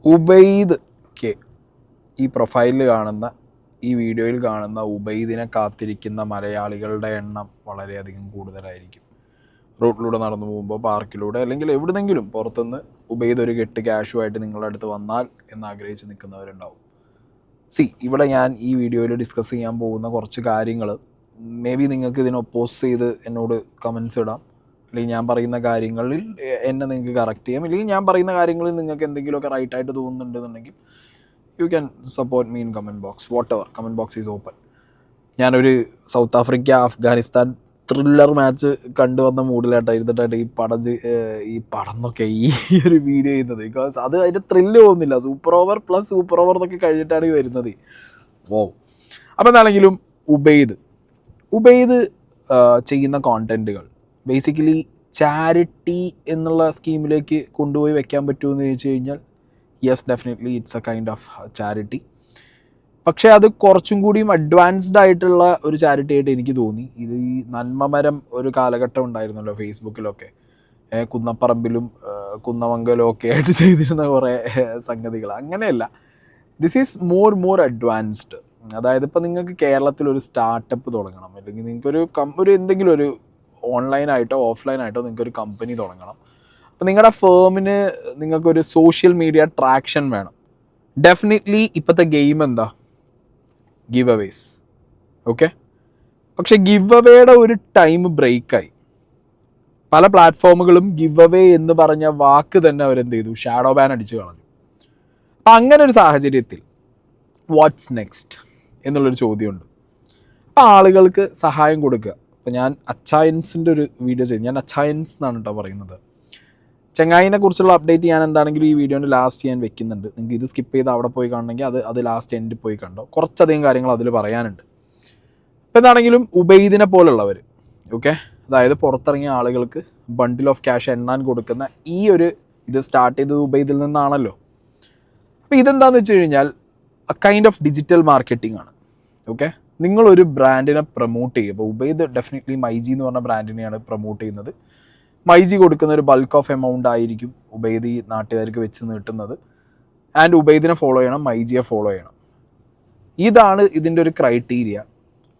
Ubaid K ഈ പ്രൊഫൈലിൽ കാണുന്ന ഈ വീഡിയോയിൽ കാണുന്ന ഉബൈദിനെ കാത്തിരിക്കുന്ന മലയാളികളുടെ എണ്ണം വളരെയധികം കൂടുതലായിരിക്കും. റോഡിലൂടെ നടന്നു പോകുമ്പോൾ, പാർക്കിലൂടെ അല്ലെങ്കിൽ എവിടുന്നെങ്കിലും പുറത്തുനിന്ന് ഉബൈദ് ഒരു കെട്ട് ക്യാഷുമായിട്ട് നിങ്ങളുടെ അടുത്ത് വന്നാൽ എന്നാഗ്രഹിച്ച് നിൽക്കുന്നവരുണ്ടാവും. ഇവിടെ ഞാൻ ഈ വീഡിയോയിൽ ഡിസ്കസ് ചെയ്യാൻ പോകുന്ന കുറച്ച് കാര്യങ്ങൾ മേ ബി നിങ്ങൾക്ക് ഇതിനെ ഒപ്പോസ് ചെയ്ത് എന്നോട് കമൻസ് ഇടാം, അല്ലെങ്കിൽ ഞാൻ പറയുന്ന കാര്യങ്ങളിൽ എന്നെ നിങ്ങൾക്ക് കറക്റ്റ് ചെയ്യാം, അല്ലെങ്കിൽ ഞാൻ പറയുന്ന കാര്യങ്ങളിൽ നിങ്ങൾക്ക് എന്തെങ്കിലുമൊക്കെ റൈറ്റായിട്ട് തോന്നുന്നുണ്ടെന്നുണ്ടെങ്കിൽ you can support me in comment box. Whatever, comment box is open. ഞാനൊരു South Africa Afghanistan thriller match കണ്ടുവന്ന മൂഡിലായിട്ടായിരുന്നിട്ടായിട്ട് ഈ പടം എന്നൊക്കെ ഈ ഒരു വീഡിയോ ചെയ്യുന്നത്. ബിക്കോസ് അത് അതിൻ്റെ ത്രില്ല് പോകുന്നില്ല. Super over plus super over എന്നൊക്കെ കഴിഞ്ഞിട്ടാണ് ഈ വരുന്നത്. അപ്പോൾ എന്താണെങ്കിലും ഉബൈദ് ചെയ്യുന്ന കോണ്ടൻറ്റുകൾ ബേസിക്കലി ചാരിറ്റി എന്നുള്ള സ്കീമിലേക്ക് കൊണ്ടുപോയി വെക്കാൻ പറ്റുമെന്ന് ചോദിച്ചു കഴിഞ്ഞാൽ yes, definitely it's A kind of charity. പക്ഷേ അത് കുറച്ചും കൂടിയും അഡ്വാൻസ്ഡ് ആയിട്ടുള്ള ഒരു ചാരിറ്റി ആയിട്ട് എനിക്ക് തോന്നി. ഇത് ഈ നന്മമരം ഒരു കാലഘട്ടം ഉണ്ടായിരുന്നല്ലോ ഫേസ്ബുക്കിലൊക്കെ, കുന്നപ്പറമ്പിലും കുന്നമംഗലവും ഒക്കെ ആയിട്ട് ചെയ്തിരുന്ന കുറേ സംഗതികൾ. അങ്ങനെയല്ല, ദിസ് ഈസ് മോർ അഡ്വാൻസ്ഡ്. അതായത് ഇപ്പോൾ നിങ്ങൾക്ക് കേരളത്തിലൊരു സ്റ്റാർട്ടപ്പ് തുടങ്ങണം, അല്ലെങ്കിൽ നിങ്ങൾക്കൊരു എന്തെങ്കിലും ഒരു ഓൺലൈനായിട്ടോ ഓഫ്ലൈനായിട്ടോ നിങ്ങൾക്കൊരു കമ്പനി തുടങ്ങണം. അപ്പോൾ നിങ്ങളുടെ ഫേമിന് നിങ്ങൾക്കൊരു സോഷ്യൽ മീഡിയ ട്രാക്ഷൻ വേണം. ഡെഫിനറ്റ്ലി ഇപ്പോഴത്തെ ഗെയിം എന്താ? Give aways. ഓക്കെ, പക്ഷെ ഗിവ് അവേയുടെ ഒരു ടൈം ബ്രേക്കായി. പല പ്ലാറ്റ്ഫോമുകളും ഗിവ് അവേ എന്ന് പറഞ്ഞ വാക്ക് തന്നെ അവരെന്ത് ചെയ്തു? ഷാഡോ ബാൻ അടിച്ച് കളഞ്ഞു. അപ്പം അങ്ങനെ ഒരു സാഹചര്യത്തിൽ വാട്ട്സ് നെക്സ്റ്റ് എന്നുള്ളൊരു ചോദ്യമുണ്ട്. അപ്പോൾ ആളുകൾക്ക് സഹായം കൊടുക്കുക. അപ്പോൾ ഞാൻ അച്ചായൻസിൻ്റെ ഒരു വീഡിയോ ചെയ്തു. ഞാൻ അച്ചായൻസ് എന്നാണ് കേട്ടോ പറയുന്നത്. ചെങ്ങായിനെ കുറിച്ചുള്ള അപ്ഡേറ്റ് ഞാൻ എന്താണെങ്കിലും ഈ വീഡിയോൻ്റെ ലാസ്റ്റ് ഞാൻ വെക്കുന്നുണ്ട്. നിങ്ങൾക്ക് ഇത് സ്കിപ്പ് ചെയ്ത് അവിടെ പോയി കാണണമെങ്കിൽ അത് ലാസ്റ്റ് എൻഡിൽ പോയി കണ്ടോ. കുറച്ചധികം കാര്യങ്ങൾ അതിൽ പറയാനുണ്ട്. ഇപ്പോൾ എന്താണെങ്കിലും ഉബൈദിനെ പോലുള്ളവർ, ഓക്കെ, അതായത് പുറത്തിറങ്ങിയ ആളുകൾക്ക് ബണ്ടിൽ ഓഫ് ക്യാഷ് എണ്ണാൻ കൊടുക്കുന്ന ഈ ഒരു ഇത് സ്റ്റാർട്ട് ചെയ്തത് ഉബൈദിൽ നിന്നാണല്ലോ. അപ്പോൾ ഇതെന്താണെന്ന് വെച്ച് കഴിഞ്ഞാൽ കൈൻഡ് ഓഫ് ഡിജിറ്റൽ മാർക്കറ്റിംഗ് ആണ്. ഓക്കെ, നിങ്ങളൊരു ബ്രാൻഡിനെ പ്രൊമോട്ട് ചെയ്യുക. ഇപ്പോൾ ഉബൈദ് ഡെഫിനറ്റ്ലി മൈജി എന്ന് പറഞ്ഞ ബ്രാൻഡിനെയാണ് പ്രൊമോട്ട് ചെയ്യുന്നത്. മൈജി കൊടുക്കുന്ന ഒരു ബൾക്ക് ഓഫ് എമൗണ്ട് ആയിരിക്കും ഉബൈദ് ഈ നാട്ടുകാർക്ക് വെച്ച് നീട്ടുന്നത്. ആൻഡ് ഉബൈദിനെ ഫോളോ ചെയ്യണം, മൈജിയെ ഫോളോ ചെയ്യണം. ഇതാണ് ഇതിൻ്റെ ഒരു ക്രൈറ്റീരിയ.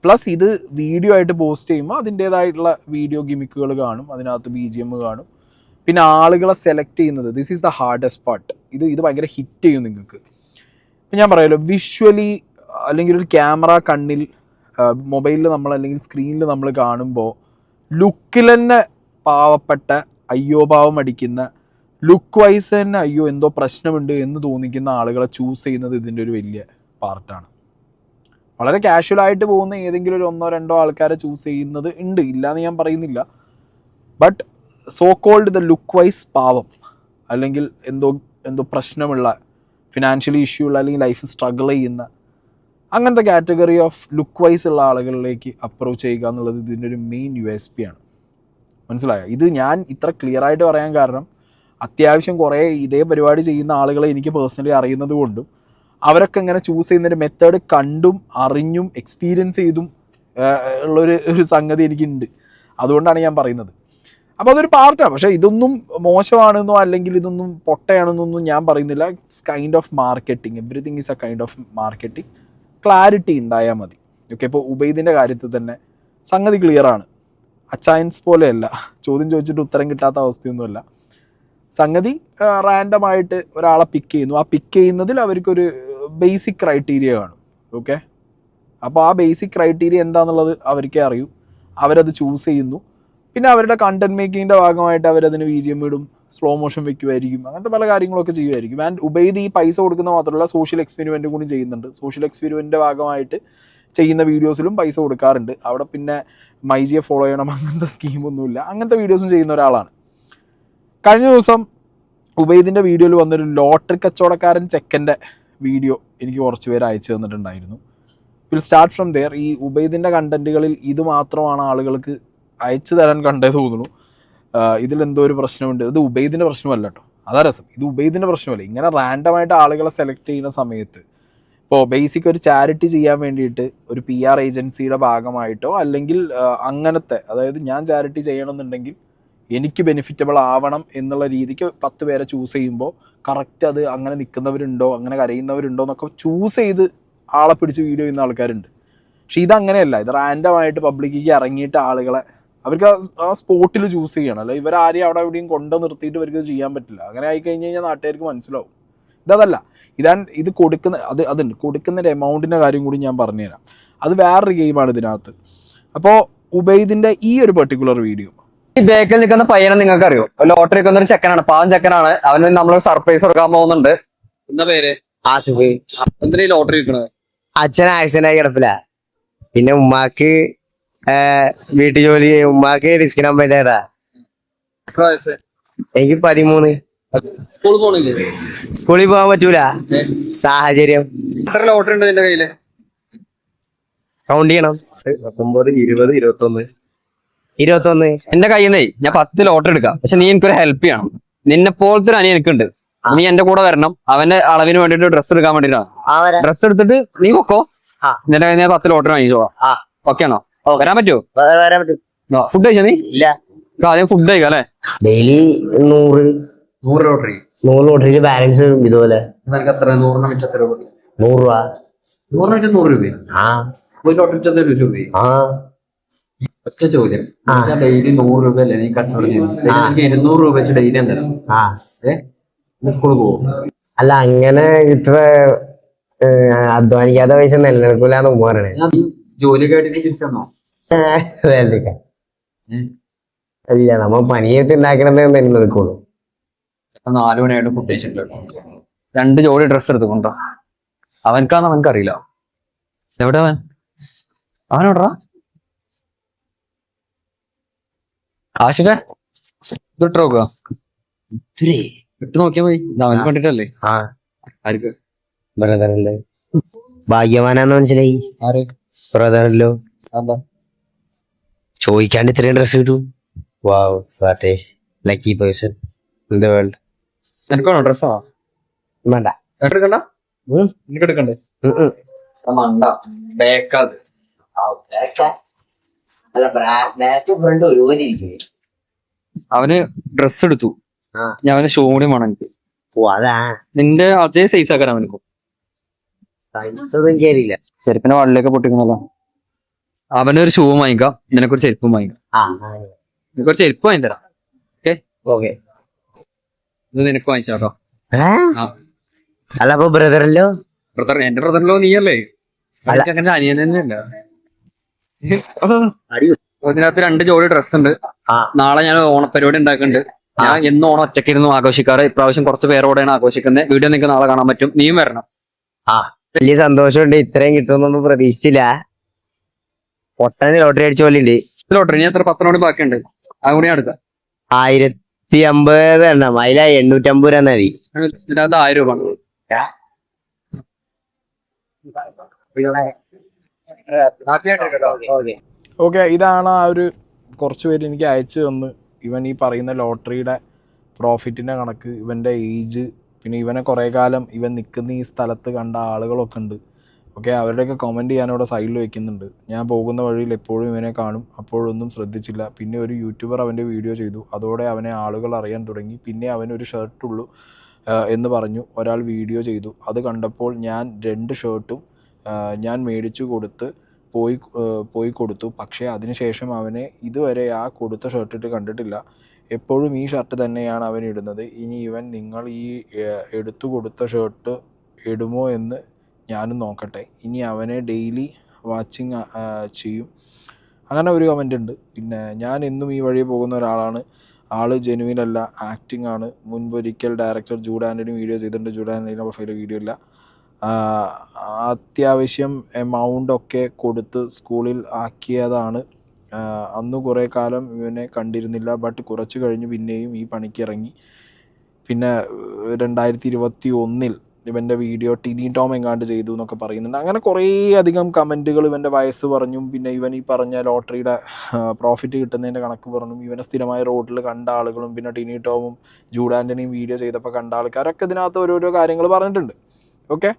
പ്ലസ് ഇത് വീഡിയോ ആയിട്ട് പോസ്റ്റ് ചെയ്യുമ്പോൾ അതിൻ്റേതായിട്ടുള്ള വീഡിയോ ഗിമിക്കുകൾ കാണും, അതിനകത്ത് BGM കാണും. പിന്നെ ആളുകളെ സെലക്ട് ചെയ്യുന്നത്, this is the hardest part. ഇത് ഭയങ്കര ഹിറ്റ് ചെയ്യും നിങ്ങൾക്ക്. ഇപ്പം ഞാൻ പറയാമല്ലോ, വിഷ്വലി അല്ലെങ്കിൽ ഒരു ക്യാമറ കണ്ണിൽ മൊബൈലിൽ നമ്മൾ അല്ലെങ്കിൽ സ്ക്രീനിൽ നമ്മൾ കാണുമ്പോൾ ലുക്കിൽ തന്നെ പാവപ്പെട്ട അയ്യോഭാവം അടിക്കുന്ന, ലുക്ക് വൈസ് തന്നെ അയ്യോ എന്തോ പ്രശ്നമുണ്ട് എന്ന് തോന്നിക്കുന്ന ആളുകളെ ചൂസ് ചെയ്യുന്നത് ഇതിൻ്റെ ഒരു വലിയ പാർട്ടാണ്. വളരെ കാഷ്വലായിട്ട് പോകുന്ന ഏതെങ്കിലും ഒരു 1-2 ആൾക്കാരെ ചൂസ് ചെയ്യുന്നത് ഉണ്ട്, ഇല്ലയെന്ന് ഞാൻ പറയുന്നില്ല. But so called the look wise പാവം, അല്ലെങ്കിൽ എന്തോ പ്രശ്നമുള്ള, ഫിനാൻഷ്യലി ഇഷ്യൂ ഉള്ള, അല്ലെങ്കിൽ ലൈഫ് സ്ട്രഗിൾ ചെയ്യുന്ന അങ്ങനത്തെ കാറ്റഗറി ഓഫ് ലുക്ക് വൈസ് ഉള്ള ആളുകളിലേക്ക് അപ്രോച്ച് ചെയ്യുക എന്നുള്ളത് ഇതിൻ്റെ ഒരു മെയിൻ USP ആണ്. മനസ്സിലായോ? ഇത് ഞാൻ ഇത്ര ക്ലിയർ ആയിട്ട് പറയാൻ കാരണം അത്യാവശ്യം കുറേ ഇതേ പരിപാടി ചെയ്യുന്ന ആളുകളെ എനിക്ക് പേഴ്സണലി അറിയുന്നത് കൊണ്ടും അവരൊക്കെ ഇങ്ങനെ ചൂസ് ചെയ്യുന്നൊരു മെത്തേഡ് കണ്ടും അറിഞ്ഞും എക്സ്പീരിയൻസ് ചെയ്തും ഒരു സംഗതി എനിക്കുണ്ട്. അതുകൊണ്ടാണ് ഞാൻ പറയുന്നത്. അപ്പോൾ അതൊരു പാർട്ടാണ്. പക്ഷേ ഇതൊന്നും മോശമാണെന്നോ അല്ലെങ്കിൽ ഇതൊന്നും പൊട്ടയാണെന്നൊന്നും ഞാൻ പറയുന്നില്ല. It's kind of marketing. Everything is A kind of marketing. Clarity ഉണ്ടായാൽ മതി. ഓക്കെ, ഇപ്പോൾ ഉബൈദിൻ്റെ കാര്യത്തിൽ തന്നെ സംഗതി ക്ലിയറാണ്. അച്ചായൻസ് പോലെയല്ല, ചോദ്യം ചോദിച്ചിട്ട് ഉത്തരം കിട്ടാത്ത അവസ്ഥയൊന്നുമല്ല. സംഗതി റാൻഡമായിട്ട് ഒരാളെ പിക്ക് ചെയ്യുന്നു. ആ പിക്ക് ചെയ്യുന്നതിൽ അവർക്കൊരു ബേസിക് ക്രൈറ്റീരിയ കാണും. ഓക്കെ, അപ്പോൾ ആ ബേസിക് ക്രൈറ്റീരിയ എന്താണെന്നുള്ളത് അവർക്കേ അറിയൂ. അവരത് ചൂസ് ചെയ്യുന്നു. പിന്നെ അവരുടെ കണ്ടന്റ് മേക്കിങ്ങിൻ്റെ ഭാഗമായിട്ട് അവരതിന് BGM ഇടും, സ്ലോ മോഷൻ വെക്കുമായിരിക്കും, അങ്ങനത്തെ പല കാര്യങ്ങളൊക്കെ ചെയ്യുമായിരിക്കും. ആൻഡ് ഉബൈദ് ഈ പൈസ കൊടുക്കുന്ന മാത്രമല്ല സോഷ്യൽ എക്സ്പെരിമെൻറ്റും കൂടി ചെയ്യുന്നുണ്ട്. സോഷ്യൽ എക്സ്പെരിമെൻറ്റിൻ്റെ ഭാഗമായിട്ട് ചെയ്യുന്ന വീഡിയോസിലും പൈസ കൊടുക്കാറുണ്ട്. അവിടെ പിന്നെ മൈജിയെ ഫോളോ ചെയ്യണം അങ്ങനത്തെ സ്കീമൊന്നുമില്ല. അങ്ങനത്തെ വീഡിയോസും ചെയ്യുന്ന ഒരാളാണ്. കഴിഞ്ഞ ദിവസം ഉബൈദിൻ്റെ വീഡിയോയിൽ വന്നൊരു ലോട്ടറി കച്ചവടക്കാരൻ ചെക്കൻ്റെ വീഡിയോ എനിക്ക് കുറച്ച് പേര് അയച്ചു തന്നിട്ടുണ്ടായിരുന്നു. Will start from there. ഈ ഉബൈദിൻ്റെ കണ്ടൻറ്റുകളിൽ ഇത് മാത്രമാണ് ആളുകൾക്ക് അയച്ചു തരാൻ കണ്ടേ തോന്നുന്നു. ഇതിലെന്തോ ഒരു പ്രശ്നമുണ്ട്. ഇത് ഉബൈദിൻ്റെ പ്രശ്നമല്ല കേട്ടോ, അതാ രസം. ഇത് ഉബൈദിൻ്റെ പ്രശ്നമല്ല. ഇങ്ങനെ റാൻഡമായിട്ട് ആളുകളെ സെലക്ട് ചെയ്യുന്ന സമയത്ത് ഇപ്പോൾ ബേസിക് ഒരു ചാരിറ്റി ചെയ്യാൻ വേണ്ടിയിട്ട് ഒരു PR ഏജൻസിയുടെ ഭാഗമായിട്ടോ അല്ലെങ്കിൽ അങ്ങനത്തെ, അതായത് ഞാൻ ചാരിറ്റി ചെയ്യണമെന്നുണ്ടെങ്കിൽ എനിക്ക് ബെനിഫിറ്റബിൾ ആവണം എന്നുള്ള രീതിക്ക് 10 പേരെ ചൂസ് ചെയ്യുമ്പോൾ കറക്റ്റ് അത് അങ്ങനെ നിൽക്കുന്നവരുണ്ടോ അങ്ങനെ കരയുന്നവരുണ്ടോ എന്നൊക്കെ ചൂസ് ചെയ്ത് ആളെ പിടിച്ച് വീഡിയോ ചെയ്യുന്ന ആൾക്കാരുണ്ട്. പക്ഷെ ഇതങ്ങനെയല്ല, ഇത് റാൻഡമായിട്ട് പബ്ലിക്കിലേക്ക് ഇറങ്ങിയിട്ട് ആളുകളെ അവർക്ക് ആ സ്പോട്ടിൽ ചൂസ് ചെയ്യണം. അല്ല ഇവരാരെയും അവിടെ എവിടെയും കൊണ്ടു നിർത്തിയിട്ട് ഇവർക്ക് ചെയ്യാൻ പറ്റില്ല. അങ്ങനെ ആയിക്കഴിഞ്ഞ് കഴിഞ്ഞാൽ നാട്ടുകാർക്ക് മനസ്സിലാവും. ഇതല്ല, ഇത് കൊടുക്കുന്ന അതുണ്ട്, കൊടുക്കുന്ന എമൗണ്ടിൻ്റെ കാര്യം കൂടി ഞാൻ പറഞ്ഞുതരാം. അത് വേറൊരു ഗെയിമാണ് ഇതിനകത്ത്. അപ്പോൾ ഉബൈദിൻ്റെ ഈ ഒരു പെർട്ടിക്കുലർ വീഡിയോ, ഈ ബേക്കിൽ നിൽക്കുന്ന പയ്യനെ നിങ്ങൾക്ക് അറിയോ? ലോട്ടറി നിൽക്കുന്ന ഒരു ചെക്കനാണ്, പാവം ചെക്കനാണ്. അവന് നമ്മൾ സർപ്രൈസ് കൊടുക്കാൻ പോകുന്നുണ്ട്. എന്താ പേര്? ആസിഫ്. എന്തിനാ ഈ ലോട്ടറി വിൽക്കണത്? അച്ഛൻ ആക്സിഡന്റ് ആയി കിടപ്പില്ല, പിന്നെ ഉമ്മാക്ക് വീട്ടു ജോലി, ഉമ്മാക്ക് ഡിസ്ക് നമ്പേടാ. എനിക്ക് 13. സ്കൂളിൽ പോണില്ലേ? സ്കൂളിൽ പോകാൻ പറ്റൂല, സാഹചര്യം. എത്ര ലോട്ടറി ഉണ്ട് നിന്റെ കയ്യില്? കൗണ്ട് ചെയ്യണം. 19, 20, 21. എന്റെ കയ്യിൽ നിന്നേ ഞാൻ 10 ലോട്ടറി എടുക്കാം. പക്ഷെ നീ എനിക്കൊരു ഹെൽപ്പ് ചെയ്യണം. നിന്നെ പോലത്തെ ഒരു അനിയൻ എനിക്കുണ്ട്. നീ എന്റെ കൂടെ വരണം. അവന്റെ അളവിന് വേണ്ടിട്ട് ഡ്രസ്സ് എടുക്കാൻ വേണ്ടിട്ടാണ്. ഡ്രസ്സ് എടുത്തിട്ട് നീ പൊക്കോ. നിന്റെ കയ്യിൽ 10 ലോട്ടറി വാങ്ങിച്ചോളാം. ഓക്കെ ആണോ? വരാൻ പറ്റുമോ? ഫുഡ് കഴിച്ചാ നീ? ഇല്ല, ആദ്യം ഫുഡ് കഴിക്കാം അല്ലെ? Daily 100 lottery. 100 ലോട്ടറിയിൽ ബാലൻസ് ഇതുപോലെ. നിനക്ക് എത്ര? 100 വിറ്റ് എത്ര രൂപ? 100 രൂപ. 100 വിറ്റ് 100 രൂപ? ഒരു ലോട്ടറി വിറ്റ് 100 രൂപ? ഒറ്റ ചോദ്യം, ഡെയിലി 100 രൂപ അല്ലേ നീ കച്ചവടം ചെയ്യുന്നത്? എനിക്ക് 200 രൂപ വെച്ച് ഡെയിലി തരാം. സ്കൂളിൽ പോകും? അല്ല, അങ്ങനെ ഇത്ര അധ്വാനിക്കാത്ത പൈസ നിലനിൽക്കൂലെന്ന് പറയണേ. ജോലിയൊക്കെ ആയിട്ട് തിരിച്ചെന്നോ? ഇല്ല, നമ്മ പണിയെടുത്ത് ഉണ്ടാക്കണത് നിലനിൽക്കുള്ളൂ. 4 മണിയായിട്ട് ഫുഡ് കഴിച്ചിട്ടുണ്ട്. 2 ജോഡി ഡ്രസ്സ് എടുത്തുകൊണ്ടോ? അവൻക്കാന്ന് അവനക്കറിയില്ല. എവിടെ അവനോടാ? ആശിഫേ, ഇതിട്ട് നോക്കുക. ഇട്ട് നോക്കിയാ മതി. അവനക്ക് വേണ്ടിട്ടല്ലേ? ആർക്ക്? ബ്രദറല്ലേ, ഭാഗ്യവാനാന്ന് മനസ്സിലായി. ആര്? ബ്രദറല്ലോ. എന്താ ചോദിക്കാണ്ട് ഇത്രയും ഡ്രസ് കിട്ടും. Wow, what a lucky person in the world. എനിക്കാണോ ഡ്രസ്സാണോ? വേണ്ട, എടുക്കണ്ട. എനിക്ക് എടുക്കണ്ടേ? മണ്ട ബേക്കത്. അവന് ഡ്രസ് എടുത്തു, ഞാൻ അവന് ഷൂ കൂടി വേണം എനിക്ക്. നിന്റെ അതേ സൈസ് ആക്കാൻ അവനക്കും. ചെരുപ്പിന്റെ വള്ളിയൊക്കെ പൊട്ടിക്കണല്ലോ. അവനൊരു ഷൂ വാങ്ങിക്കാം, നിനക്കൊരു ചെരുപ്പും വാങ്ങിക്കാം. നിനക്കൊരു ചെരുപ്പ് വാങ്ങി തരാം. ഓക്കെ, ഇത് നിനക്ക് വാങ്ങിച്ചാട്ടോ. അല്ല, അപ്പൊ ബ്രദറല്ലോ? ബ്രദർ, എന്റെ ബ്രദറിലോ നീയല്ലേ? അങ്ങനെ അനിയൻ തന്നെയല്ല. ഇതിനകത്ത് 2 ജോഡി ഡ്രസ് ഉണ്ട്. നാളെ ഞാൻ ഓണപ്പരിപാടി ഉണ്ടാക്കുന്നുണ്ട്. ഞാൻ എന്നും ഓണം ഒറ്റയ്ക്കിരുന്നു ആഘോഷിക്കാറ്. ഇപ്രാവശ്യം കുറച്ച് പേരോടെയാണ് ആഘോഷിക്കുന്നത്. വീഡിയോ നിങ്ങൾക്ക് നാളെ കാണാൻ പറ്റും. നീയും വരണം. വലിയ സന്തോഷമുണ്ട്. ഇത്രയും കിട്ടുമെന്നൊന്നും പ്രതീക്ഷിച്ചില്ല. പൊട്ടന് ലോട്ടറി അടിച്ച പോലെ ഉണ്ട്. ലോട്ടറി ഇനി എത്ര 10 കൂടി ബാക്കിയുണ്ട്. അതുകൂടി ഞാൻ എടുക്കാം. 1050 എണ്ണം, അതില 850 രൂപ മതി. ഇതിനകത്ത് 1000 രൂപ. ഓക്കെ, ഇതാണ് ആ ഒരു കുറച്ച് പേര് എനിക്ക് അയച്ചു തന്ന് ഇവൻ ഈ പറയുന്ന ലോട്ടറിയുടെ പ്രോഫിറ്റിൻ്റെ കണക്ക്, ഇവൻ്റെ ഏജ്, പിന്നെ ഇവനെ കുറേ കാലം ഇവൻ നിൽക്കുന്ന ഈ സ്ഥലത്ത് കണ്ട ആളുകളൊക്കെ ഉണ്ട്. ഓക്കെ, അവരുടെയൊക്കെ കമൻറ്റ് ഞാനിവിടെ സൈഡിൽ വെക്കുന്നുണ്ട്. ഞാൻ പോകുന്ന വഴിയിൽ എപ്പോഴും ഇവനെ കാണും, അപ്പോഴൊന്നും ശ്രദ്ധിച്ചില്ല. പിന്നെ ഒരു യൂട്യൂബർ അവൻ്റെ വീഡിയോ ചെയ്തു, അതോടെ അവനെ ആളുകൾ അറിയാൻ തുടങ്ങി. പിന്നെ അവനൊരു ഷർട്ടുള്ളൂ എന്ന് പറഞ്ഞു ഒരാൾ വീഡിയോ ചെയ്തു. അത് കണ്ടപ്പോൾ ഞാൻ 2 ഷർട്ടും ഞാൻ മേടിച്ചു കൊടുത്ത് പോയി കൊടുത്തു. പക്ഷേ അതിനുശേഷം അവനെ ഇതുവരെ ആ കൊടുത്ത ഷർട്ടിട്ട് കണ്ടിട്ടില്ല. എപ്പോഴും ഈ ഷർട്ട് തന്നെയാണ് അവൻ ഇടുന്നത്. ഇനി ഇവൻ നിങ്ങൾ ഈ എടുത്തു കൊടുത്ത ഷർട്ട് ഇടുമോ എന്ന് ഞാനും നോക്കട്ടെ. ഇനി അവനെ ഡെയിലി വാച്ചിങ് ചെയ്യും. അങ്ങനെ ഒരു കമൻ്റ് ഉണ്ട്. പിന്നെ ഞാൻ എന്നും ഈ വഴി പോകുന്ന ഒരാളാണ്. ആള് ജെനുവിൻ അല്ല, ആക്ടിങ് ആണ്. മുൻപൊരിക്കൽ ഡയറക്ടർ ജൂഡ് ആൻ്റണി വീഡിയോ ചെയ്തിട്ടുണ്ട്. ജൂഡ് ആൻ്റണി പ്രൊഫൈൽ വീഡിയോ ഇല്ല. അത്യാവശ്യം എമൗണ്ടൊക്കെ കൊടുത്ത് സ്കൂളിൽ ആക്കിയതാണ്. അന്ന് കുറേ കാലം ഇവനെ കണ്ടിരുന്നില്ല. ബട്ട് കുറച്ച് കഴിഞ്ഞ് പിന്നെയും ഈ പണിക്ക് ഇറങ്ങി. പിന്നെ 2021 ഇവൻ്റെ വീഡിയോ ടിനി ടോം എങ്ങാണ്ട് ചെയ്തു എന്നൊക്കെ പറയുന്നുണ്ട്. അങ്ങനെ കുറേ അധികം കമൻറ്റുകൾ ഇവൻ്റെ വയസ്സ് പറഞ്ഞും പിന്നെ ഇവൻ ഈ പറഞ്ഞ ലോട്ടറിയുടെ പ്രോഫിറ്റ് കിട്ടുന്നതിൻ്റെ കണക്ക് പറഞ്ഞും ഇവനെ സ്ഥിരമായി റോഡിൽ കണ്ട ആളുകളും പിന്നെ ടിനി ടോമും ജൂഡ് ആൻ്റണിയും വീഡിയോ ചെയ്തപ്പോൾ കണ്ട ആൾക്കാരൊക്കെ ഇതിനകത്ത് ഓരോരോ കാര്യങ്ങൾ പറഞ്ഞിട്ടുണ്ട്. ഓക്കെ,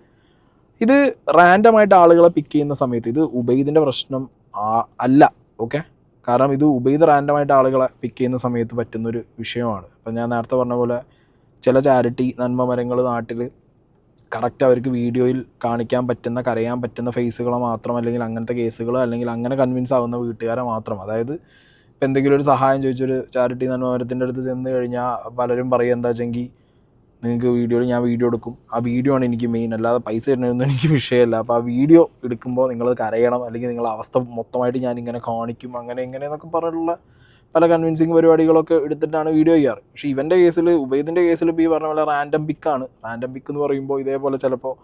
ഇത് റാൻഡമായിട്ട് ആളുകളെ പിക്ക് ചെയ്യുന്ന സമയത്ത് ഇത് ഉബൈദിൻ്റെ പ്രശ്നം അല്ല. ഓക്കെ, കാരണം ഇത് ഉബൈദ് റാൻഡമായിട്ട് ആളുകളെ പിക്ക് ചെയ്യുന്ന സമയത്ത് പറ്റുന്നൊരു വിഷയമാണ്. ഇപ്പം ഞാൻ നേരത്തെ പറഞ്ഞ പോലെ ചില ചാരിറ്റി നന്മ മരങ്ങൾ നാട്ടിൽ കറക്റ്റ് അവർക്ക് വീഡിയോയിൽ കാണിക്കാൻ പറ്റുന്ന കരയാൻ പറ്റുന്ന ഫേസുകളെ മാത്രം, അല്ലെങ്കിൽ അങ്ങനത്തെ കേസുകൾ, അല്ലെങ്കിൽ അങ്ങനെ കൺവിൻസ് ആവുന്ന വീട്ടുകാരെ മാത്രം. അതായത് ഇപ്പം എന്തെങ്കിലും ഒരു സഹായം ചോദിച്ചൊരു ചാരിറ്റി നന്മമരത്തിൻ്റെ അടുത്ത് ചെന്ന് കഴിഞ്ഞാൽ പലരും പറയുക എന്താ വെച്ചെങ്കിൽ നിങ്ങൾക്ക് വീഡിയോയിൽ ഞാൻ വീഡിയോ എടുക്കും, ആ വീഡിയോ ആണ് എനിക്ക് മെയിൻ, അല്ലാതെ പൈസ തരുന്നതൊന്നും എനിക്ക് വിഷയമല്ല. അപ്പോൾ ആ വീഡിയോ എടുക്കുമ്പോൾ നിങ്ങൾ കരയണം, അല്ലെങ്കിൽ നിങ്ങളുടെ അവസ്ഥ മൊത്തമായിട്ട് ഞാനിങ്ങനെ കാണിക്കും, അങ്ങനെ ഇങ്ങനെയെന്നൊക്കെ പറഞ്ഞിട്ടുള്ള പല കൺവിൻസിങ് പരിപാടികളൊക്കെ എടുത്തിട്ടാണ് വീഡിയോ ചെയ്യാറ്. പക്ഷേ ഇവൻ്റെ കേസിൽ, ഉബൈദിൻ്റെ കേസിൽ ഇപ്പോൾ ഈ പറഞ്ഞ പോലെ റാൻഡം പിക്കാണ്. റാൻഡം പിക്ക് എന്ന് പറയുമ്പോൾ ഇതേപോലെ ചിലപ്പോൾ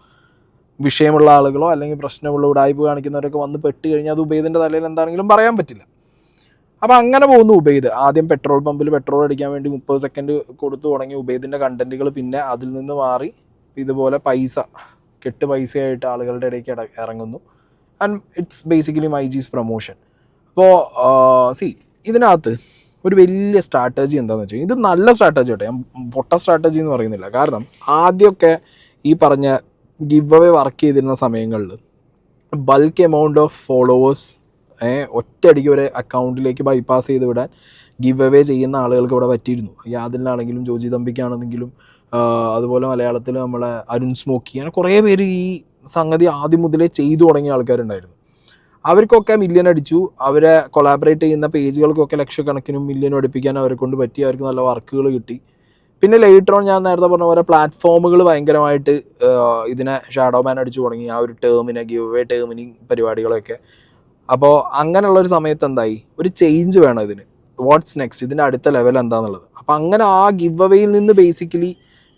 വിഷയമുള്ള ആളുകളോ അല്ലെങ്കിൽ പ്രശ്നമുള്ള ഉടായ്പ കാണിക്കുന്നവരൊക്കെ വന്ന് പെട്ട് കഴിഞ്ഞാൽ അത് ഉബൈദിൻ്റെ തലയിൽ എന്താണെങ്കിലും പറയാൻ പറ്റില്ല. അപ്പോൾ അങ്ങനെ പോകുന്നു ഉബൈദ്. ആദ്യം പെട്രോൾ പമ്പിൽ പെട്രോൾ അടിക്കാൻ വേണ്ടി 30 സെക്കൻഡ് കൊടുത്തു തുടങ്ങി ഉബൈദിൻ്റെ കണ്ടൻറ്റുകൾ. പിന്നെ അതിൽ നിന്ന് മാറി ഇതുപോലെ കെട്ട് പൈസയായിട്ട് ആളുകളുടെ ഇടയ്ക്ക് ഇറങ്ങുന്നു. And it's basically myG's promotion. അപ്പോൾ ഇതിനകത്ത് ഒരു വലിയ സ്ട്രാറ്റജി എന്താണെന്ന് വെച്ചാൽ, ഇത് നല്ല സ്ട്രാറ്റജി കേട്ടോ, ഞാൻ പൊട്ട സ്ട്രാറ്റജി എന്ന് പറയുന്നില്ല. കാരണം ആദ്യമൊക്കെ ഈ പറഞ്ഞ ഗിവ് അവേ വർക്ക് ചെയ്തിരുന്ന സമയങ്ങളിൽ ബൾക്ക് എമൗണ്ട് ഓഫ് ഫോളോവേഴ്സ് ഒറ്റയടിക്ക് ഒരു അക്കൗണ്ടിലേക്ക് ബൈപ്പാസ് ചെയ്ത് വിടാൻ ഗിവ് അവേ ചെയ്യുന്ന ആളുകൾക്ക് ഇവിടെ പറ്റിയിരുന്നു. യാദിലാണെങ്കിലും ജോജി തമ്പിക്കാണെങ്കിലും അതുപോലെ മലയാളത്തിൽ നമ്മളെ അരുൺ സ്മോക്കി, അങ്ങനെ കുറേ പേര് ഈ സംഗതി ആദ്യം മുതലേ ചെയ്തു തുടങ്ങിയ ആൾക്കാരുണ്ടായിരുന്നു. അവർക്കൊക്കെ മില്യൺ അടിച്ചു. അവരെ കൊളാബറേറ്റ് ചെയ്യുന്ന പേജുകൾക്കൊക്കെ ലക്ഷക്കണക്കിനും മില്യനും അടുപ്പിക്കാൻ അവരെ കൊണ്ട് പറ്റി. അവർക്ക് നല്ല വർക്കുകൾ കിട്ടി. പിന്നെ ലേറ്റർ ഓൺ ഞാൻ നേരത്തെ പറഞ്ഞ പോലെ പ്ലാറ്റ്ഫോമുകൾ ഭയങ്കരമായിട്ട് ഇതിനെ ഷാഡോ ബാൻ അടിച്ചു തുടങ്ങി, ആ ഒരു ടേമിനെ, ഗിവ് അവേ ടേമിന് പരിപാടികളൊക്കെ. അപ്പോൾ അങ്ങനെയുള്ളൊരു സമയത്ത് എന്തായി, ഒരു ചേഞ്ച് വേണം ഇതിന്. വാട്ട്സ് നെക്സ്റ്റ്, ഇതിൻ്റെ അടുത്ത ലെവൽ എന്താണെന്നുള്ളത്. അപ്പോൾ അങ്ങനെ ആ ഗിവ് അവേയിൽ നിന്ന് ബേസിക്കലി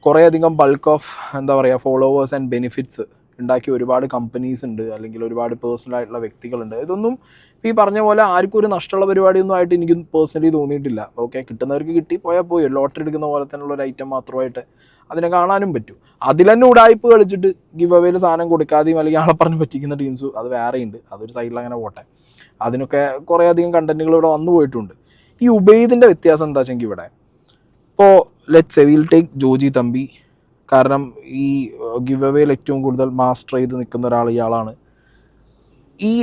കുറേയധികം bulk of followers and benefits ഉണ്ടാക്കിയ ഒരുപാട് കമ്പനീസ് ഉണ്ട്, അല്ലെങ്കിൽ ഒരുപാട് പേഴ്സണലായിട്ടുള്ള വ്യക്തികളുണ്ട്. ഇതൊന്നും ഈ പറഞ്ഞ പോലെ ആർക്കും ഒരു നഷ്ടമുള്ള പരിപാടിയൊന്നും ആയിട്ട് എനിക്ക് പേഴ്സണലി തോന്നിയിട്ടില്ല. ഓക്കെ, കിട്ടുന്നവർക്ക് കിട്ടി, പോയാൽ പോയി. ലോട്ടറി എടുക്കുന്ന പോലെ തന്നെയുള്ള ഒരു ഐറ്റം മാത്രമായിട്ട് അതിനെ കാണാനും പറ്റും. അതിൽ തന്നെ ഉടായ്പ കളിച്ചിട്ട് ഗിവ് അവേയിൽ സാധനം കൊടുക്കാതെയും അല്ലെങ്കിൽ ആളെ പറഞ്ഞ് പറ്റിക്കുന്ന ടീംസ് അത് വേറെയുണ്ട്. അതൊരു സൈഡിൽ അങ്ങനെ പോട്ടെ. അതിനൊക്കെ കുറേയധികം കണ്ടന്റുകൾ ഇവിടെ വന്നു പോയിട്ടുണ്ട്. ഈ ഉബൈദിൻ്റെ വ്യത്യാസം എന്താ വെച്ചെങ്കിൽ ഇവിടെ ഇപ്പോൾ വിൽ ടേക്ക് ജോജി തമ്പി. കാരണം ഈ ഗിവ് അവേയിൽ ഏറ്റവും കൂടുതൽ മാസ്റ്റർ ചെയ്ത് നിൽക്കുന്ന ഒരാൾ ഇയാളാണ്. ഈ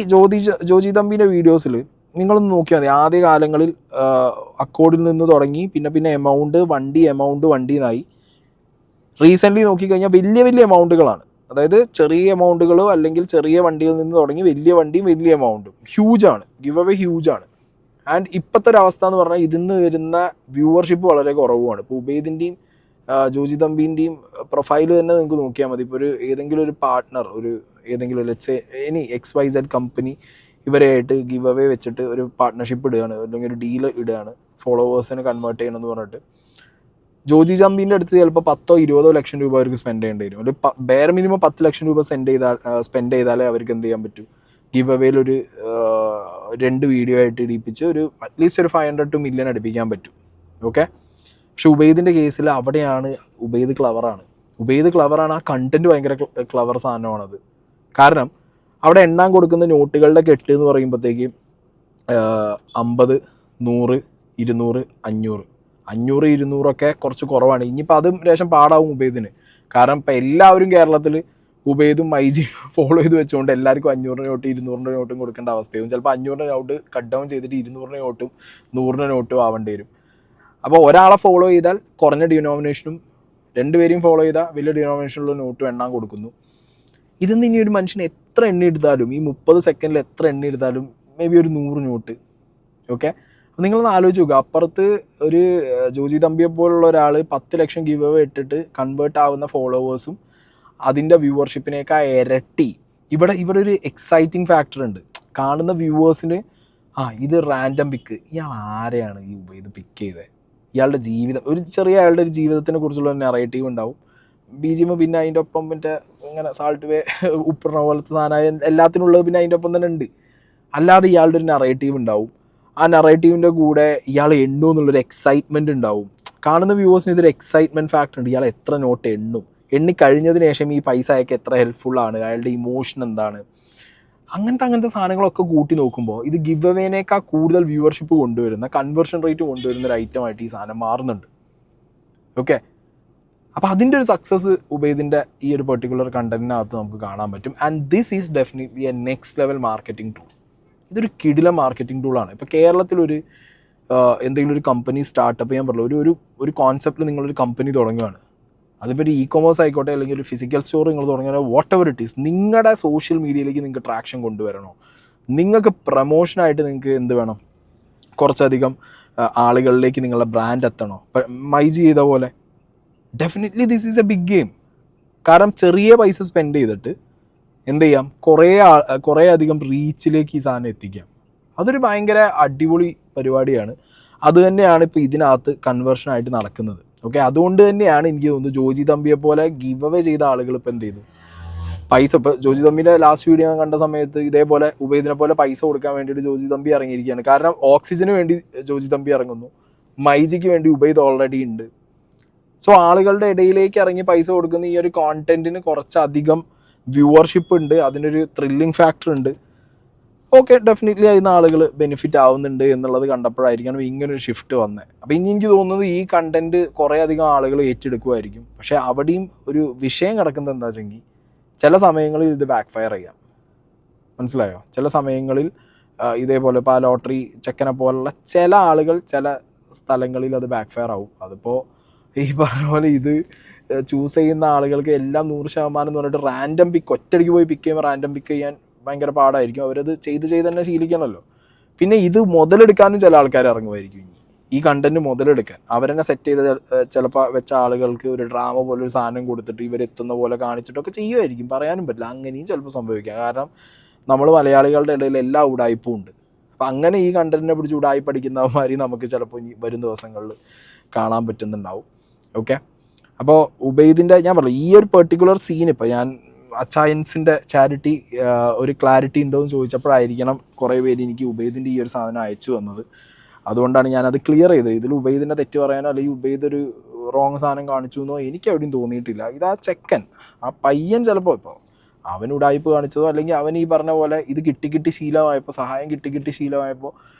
ജോജി തമ്പിൻ്റെ വീഡിയോസിൽ നിങ്ങളൊന്ന് നോക്കിയാൽ മതി. ആദ്യ കാലങ്ങളിൽ അക്കോഡിൽ നിന്ന് തുടങ്ങി പിന്നെ എമൗണ്ട് വണ്ടിന്നായി. റീസെൻ്റ്ലി നോക്കിക്കഴിഞ്ഞാൽ വലിയ എമൗണ്ടുകളാണ്. അതായത് ചെറിയ എമൗണ്ടുകളോ അല്ലെങ്കിൽ ചെറിയ വണ്ടിയിൽ നിന്ന് തുടങ്ങി വലിയ വണ്ടിയും വലിയ എമൗണ്ടും ഹ്യൂജാണ്. ഗിവ് അവേ ഹ്യൂജാണ്. ആൻഡ് ഇപ്പോഴത്തെ ഒരു അവസ്ഥ എന്ന് പറഞ്ഞാൽ ഇതിന്ന് വരുന്ന വ്യൂവർഷിപ്പ് വളരെ കുറവുമാണ്. ഇപ്പോൾ ഉബൈദിൻ്റെയും ജോജി തമ്പീൻ്റെയും പ്രൊഫൈൽ തന്നെ നിങ്ങൾക്ക് നോക്കിയാൽ മതി. ഇപ്പോൾ ഏതെങ്കിലും ഒരു പാർട്ട്ണർ, ഏതെങ്കിലും ലെറ്റ്സ് XYZ കമ്പനി ഇവരെയായിട്ട് ഗിവ് അവേ വെച്ചിട്ട് ഒരു പാർട്ട്ണർഷിപ്പ് ഇടുകയാണ്, അല്ലെങ്കിൽ ഒരു ഡീൽ ഇടുകയാണ്, ഫോളോവേഴ്സിനെ കൺവേർട്ട് ചെയ്യണമെന്ന് പറഞ്ഞിട്ട്. ജോജി തമ്പീൻ്റെ അടുത്ത് ചിലപ്പോൾ 10-20 ലക്ഷം രൂപ അവർക്ക് സ്പെൻഡ് ചെയ്യേണ്ടി വരും. ഒരു ബെയർ മിനിമം 10 ലക്ഷം രൂപ സ്പെൻഡ് ചെയ്താലേ അവർക്ക് എന്ത് ചെയ്യാൻ പറ്റൂ, ഗിവ് അവേയിൽ ഒരു 2 വീഡിയോ ആയിട്ട് ഇടിപ്പിച്ച് ഒരു അറ്റ്ലീസ്റ്റ് ഒരു 500 to 1 million അടുപ്പിക്കാൻ പറ്റും. ഓക്കെ, പക്ഷെ ഉബൈദിൻ്റെ കേസിൽ അവിടെയാണ് ഉബൈദ് ക്ലവറാണ്. ആ കണ്ടന്റ് ഭയങ്കര ക്ലവർ സാധനമാണത്. കാരണം അവിടെ എണ്ണാൻ കൊടുക്കുന്ന നോട്ടുകളുടെ കെട്ട് എന്ന് പറയുമ്പോഴത്തേക്ക് 50, 100, 200, 500, 200 കുറച്ച് കുറവാണ്. ഇനിയിപ്പോൾ അതും ശേഷം പാടാവും ഉബൈദിന്. കാരണം ഇപ്പം എല്ലാവരും കേരളത്തിൽ ഉബൈദും മൈജി ഫോളോ ചെയ്ത് വെച്ചുകൊണ്ട് എല്ലാവർക്കും 500 നോട്ട് 200 നോട്ടും കൊടുക്കേണ്ട അവസ്ഥയും, ചിലപ്പോൾ 500 നോട്ട് കട്ട് ഡൗൺ ചെയ്തിട്ട് 200 നോട്ടും 100 നോട്ടും ആവേണ്ടി വരും. അപ്പോൾ ഒരാളെ ഫോളോ ചെയ്താൽ കുറഞ്ഞ ഡിനോമിനേഷനും 2 പേരെയും ഫോളോ ചെയ്താൽ വലിയ ഡിനോമിനേഷനുള്ള നോട്ടും എണ്ണാൻ കൊടുക്കുന്നു. ഇതൊന്നും ഇനി ഒരു മനുഷ്യന് എത്ര എണ്ണ എടുത്താലും, ഈ 30 സെക്കൻഡിൽ എത്ര എണ്ണ എടുത്താലും മേ ബി ഒരു 100 നോട്ട്. ഓക്കെ, അപ്പോൾ നിങ്ങളൊന്ന് ആലോചിച്ച് നോക്കുക. അപ്പുറത്ത് ഒരു ജോജി തമ്പിയെ പോലുള്ള ഒരാൾ 10 ലക്ഷം ഗിവ് അവേ ഇട്ടിട്ട് കൺവേർട്ട് ആവുന്ന ഫോളോവേഴ്സും അതിൻ്റെ വ്യൂവർഷിപ്പിനേക്കാൾ ഇരട്ടി. ഇവിടെ ഒരു എക്സൈറ്റിംഗ് ഫാക്ടർ ഉണ്ട്. കാണുന്ന വ്യൂവേഴ്സിന് ഇത് റാൻഡം പിക്ക്, ഇയാൾ ആരെയാണ് ഈ ഇത് പിക്ക് ചെയ്തത്, ഇയാളുടെ ജീവിതം, ഒരു ചെറിയ അയാളുടെ ഒരു ജീവിതത്തിനെ കുറിച്ചുള്ള നെറേറ്റീവ് ഉണ്ടാവും. BGM പിന്നെ അതിൻ്റെ ഒപ്പം മറ്റേ ഇങ്ങനെ സാൾട്ട് വേ ഉപ്പിടണ പോലത്തെ സാധനം എല്ലാത്തിനുള്ളത് പിന്നെ അതിൻ്റെ ഒപ്പം തന്നെ ഉണ്ട്. അല്ലാതെ ഇയാളുടെ ഒരു നെറേറ്റീവ് ഉണ്ടാവും. ആ നെറേറ്റീവിൻ്റെ കൂടെ ഇയാൾ എണ്ണും എന്നുള്ളൊരു എക്സൈറ്റ്മെൻറ്റ് ഉണ്ടാവും. കാണുന്ന വ്യൂവേഴ്സിന് ഇതൊരു എക്സൈറ്റ്മെൻറ്റ് ഫാക്ടർ ഉണ്ട്. ഇയാൾ എത്ര നോട്ട് എണ്ണിക്കഴിഞ്ഞതിന് ശേഷം ഈ പൈസ അയക്ക് എത്ര ഹെൽപ്ഫുള്ളാണ്, അയാളുടെ ഇമോഷൻ എന്താണ്, അങ്ങനത്തെ സാധനങ്ങളൊക്കെ കൂട്ടി നോക്കുമ്പോൾ ഇത് ഗിവ് അവേനേക്കാൾ കൂടുതൽ വ്യൂവർഷിപ്പ് കൊണ്ടുവരുന്ന, കൺവേർഷൻ റേറ്റ് കൊണ്ടുവരുന്ന ഒരു ഐറ്റമായിട്ട് ഈ സാധനം മാറുന്നുണ്ട്. ഓക്കെ, അപ്പോൾ അതിൻ്റെ ഒരു സക്സസ് ഉബൈദിൻ്റെ ഈ ഒരു പെർട്ടിക്കുലർ കണ്ടന്റിനകത്ത് നമുക്ക് കാണാൻ പറ്റും. And this is definitely A next level marketing tool. ഇതൊരു കിടിലം മാർക്കറ്റിംഗ് ടൂളാണ്. ഇപ്പോൾ കേരളത്തിലൊരു എന്തെങ്കിലും ഒരു കമ്പനി സ്റ്റാർട്ടപ്പ്, ഞാൻ പറഞ്ഞു ഒരു കോൺസെപ്റ്റിൽ നിങ്ങളൊരു കമ്പനി തുടങ്ങുകയാണ്, അതിപ്പോൾ ഒരു ഇ-കൊമേഴ്സ് ആയിക്കോട്ടെ അല്ലെങ്കിൽ ഒരു ഫിസിക്കൽ സ്റ്റോർ നിങ്ങൾ തുടങ്ങിയാൽ വാട്ട് എവർ ഇറ്റ് ഈസ്, നിങ്ങളുടെ സോഷ്യൽ മീഡിയയിലേക്ക് നിങ്ങൾക്ക് ട്രാക്ഷൻ കൊണ്ടുവരണോ, നിങ്ങൾക്ക് പ്രമോഷനായിട്ട് നിങ്ങൾക്ക് എന്ത് വേണം, കുറച്ചധികം ആളുകളിലേക്ക് നിങ്ങളുടെ ബ്രാൻഡ് എത്തണോ, മൈജി ചെയ്ത പോലെ, definitely this is a big game. കാരണം ചെറിയ പൈസ സ്പെൻഡ് ചെയ്തിട്ട് എന്ത് ചെയ്യാം, കുറേ അധികം റീച്ചിലേക്ക് ഈ സാധനം എത്തിക്കാം. അതൊരു ഭയങ്കര അടിപൊളി പരിപാടിയാണ്. അത് തന്നെയാണ് ഇപ്പോൾ ഇതിനകത്ത് കൺവേർഷനായിട്ട് നടക്കുന്നത്. ഓക്കെ, അതുകൊണ്ട് തന്നെയാണ് എനിക്ക് തോന്നുന്നത് ജോജി തമ്പിയെ പോലെ ഗിവ് അവേ ചെയ്ത ആളുകൾ ഇപ്പോൾ എന്ത് ചെയ്തു, പൈസ. ഇപ്പോൾ ജോജി തമ്പിയുടെ ലാസ്റ്റ് വീഡിയോ ഞാൻ കണ്ട സമയത്ത് ഇതേപോലെ ഉബൈദിനെ പോലെ പൈസ കൊടുക്കാൻ വേണ്ടിയിട്ട് ജോജി തമ്പി ഇറങ്ങിയിരിക്കുകയാണ്. കാരണം ഓക്സിജന് വേണ്ടി ജോജി തമ്പി ഇറങ്ങുന്നു, മൈജിക്ക് വേണ്ടി ഉബൈദ് ഓൾറെഡി ഉണ്ട്. സോ ആളുകളുടെ ഇടയിലേക്ക് ഇറങ്ങി പൈസ കൊടുക്കുന്ന ഈ ഒരു കോണ്ടന്റിന് കുറച്ചധികം വ്യൂവർഷിപ്പ് ഉണ്ട്, അതിനൊരു ത്രില്ലിംഗ് ഫാക്ടർ ഉണ്ട്. ഓക്കെ, ഡെഫിനറ്റ്ലി അതിന് ആളുകൾ ബെനിഫിറ്റ് ആവുന്നുണ്ട് എന്നുള്ളത് കണ്ടപ്പോഴായിരിക്കണം ഇങ്ങനൊരു ഷിഫ്റ്റ് വന്നത്. അപ്പോൾ ഇനി എനിക്ക് തോന്നുന്നത് ഈ കണ്ടന്റ് കുറേ അധികം ആളുകൾ ഏറ്റെടുക്കുമായിരിക്കും. പക്ഷേ അവിടെയും ഒരു വിഷയം കിടക്കുന്നത് എന്താ വെച്ചെങ്കിൽ, ചില സമയങ്ങളിൽ ഇത് ബാക്ക് ഫയർ ചെയ്യാം. മനസ്സിലായോ? ചില സമയങ്ങളിൽ ഇതേപോലെ ഇപ്പോൾ ആ ലോട്ടറി ചെക്കനെ പോലുള്ള ചില ആളുകൾ ചില സ്ഥലങ്ങളിൽ അത് ബാക്ക് ഫയർ ആവും. അതിപ്പോൾ ഈ പറഞ്ഞ പോലെ ഇത് ചൂസ് ചെയ്യുന്ന ആളുകൾക്ക് എല്ലാം 100% എന്ന് പറഞ്ഞിട്ട് റാൻഡം പിക്ക് ഒറ്റയടിക്ക് പോയി പിക്ക് ചെയ്യുമ്പോൾ റാൻഡം പിക്ക് ചെയ്യാൻ ഭയങ്കര പാടായിരിക്കും. അവരത് ചെയ്ത് തന്നെ ശീലിക്കണമല്ലോ. പിന്നെ ഇത് മുതലെടുക്കാനും ചില ആൾക്കാർ ഇറങ്ങുമായിരിക്കും. ഈ കണ്ടന്റ് മുതലെടുക്കാൻ അവരെന്നെ സെറ്റ് ചെയ്ത് ചിലപ്പോൾ വെച്ച ആളുകൾക്ക് ഒരു ഡ്രാമ പോലെ ഒരു സാധനം കൊടുത്തിട്ട് ഇവരെത്തുന്ന പോലെ കാണിച്ചിട്ടൊക്കെ ചെയ്യുമായിരിക്കും. പറയാനും പറ്റില്ല, അങ്ങനെയും ചിലപ്പോൾ സംഭവിക്കാം. കാരണം നമ്മൾ മലയാളികളുടെ ഇടയിൽ എല്ലാ ഉടായ്പും ഉണ്ട്. അപ്പം അങ്ങനെ ഈ കണ്ടന്റിനെ പിടിച്ച് ഉടായി പഠിക്കുന്നവന്മാരി നമുക്ക് ചിലപ്പോൾ ഇനി വരും ദിവസങ്ങളിൽ കാണാൻ പറ്റുന്നുണ്ടാവും. ഓക്കെ, അപ്പോൾ ഉബൈദിൻ്റെ ഞാൻ പറഞ്ഞു ഈ ഒരു പെർട്ടിക്കുലർ സീൻ, ഇപ്പോൾ ഞാൻ അച്ചായൻസിൻ്റെ ചാരിറ്റി ഒരു ക്ലാരിറ്റി ഉണ്ടോ എന്ന് ചോദിച്ചപ്പോഴായിരിക്കണം കുറേ പേര് എനിക്ക് ഉബൈദിൻ്റെ ഈ ഒരു സാധനം അയച്ചു വന്നത്. അതുകൊണ്ടാണ് ഞാനത് ക്ലിയർ ചെയ്തത്. ഇതിൽ ഉബൈദിൻ്റെ തെറ്റ് പറയാനോ അല്ലെങ്കിൽ ഉബൈദ് ഒരു റോങ് സാധനം കാണിച്ചു എന്നോ എനിക്ക് എവിടെയും തോന്നിയിട്ടില്ല. ഇതാ ചെക്കൻ, ആ പയ്യൻ ചിലപ്പോൾ ഇപ്പോൾ അവൻ ഉടായ്പ് കാണിച്ചതോ അല്ലെങ്കിൽ അവൻ ഈ പറഞ്ഞ പോലെ ഇത് കിട്ടി ശീലമായപ്പോൾ, സഹായം കിട്ടി ശീലമായപ്പോൾ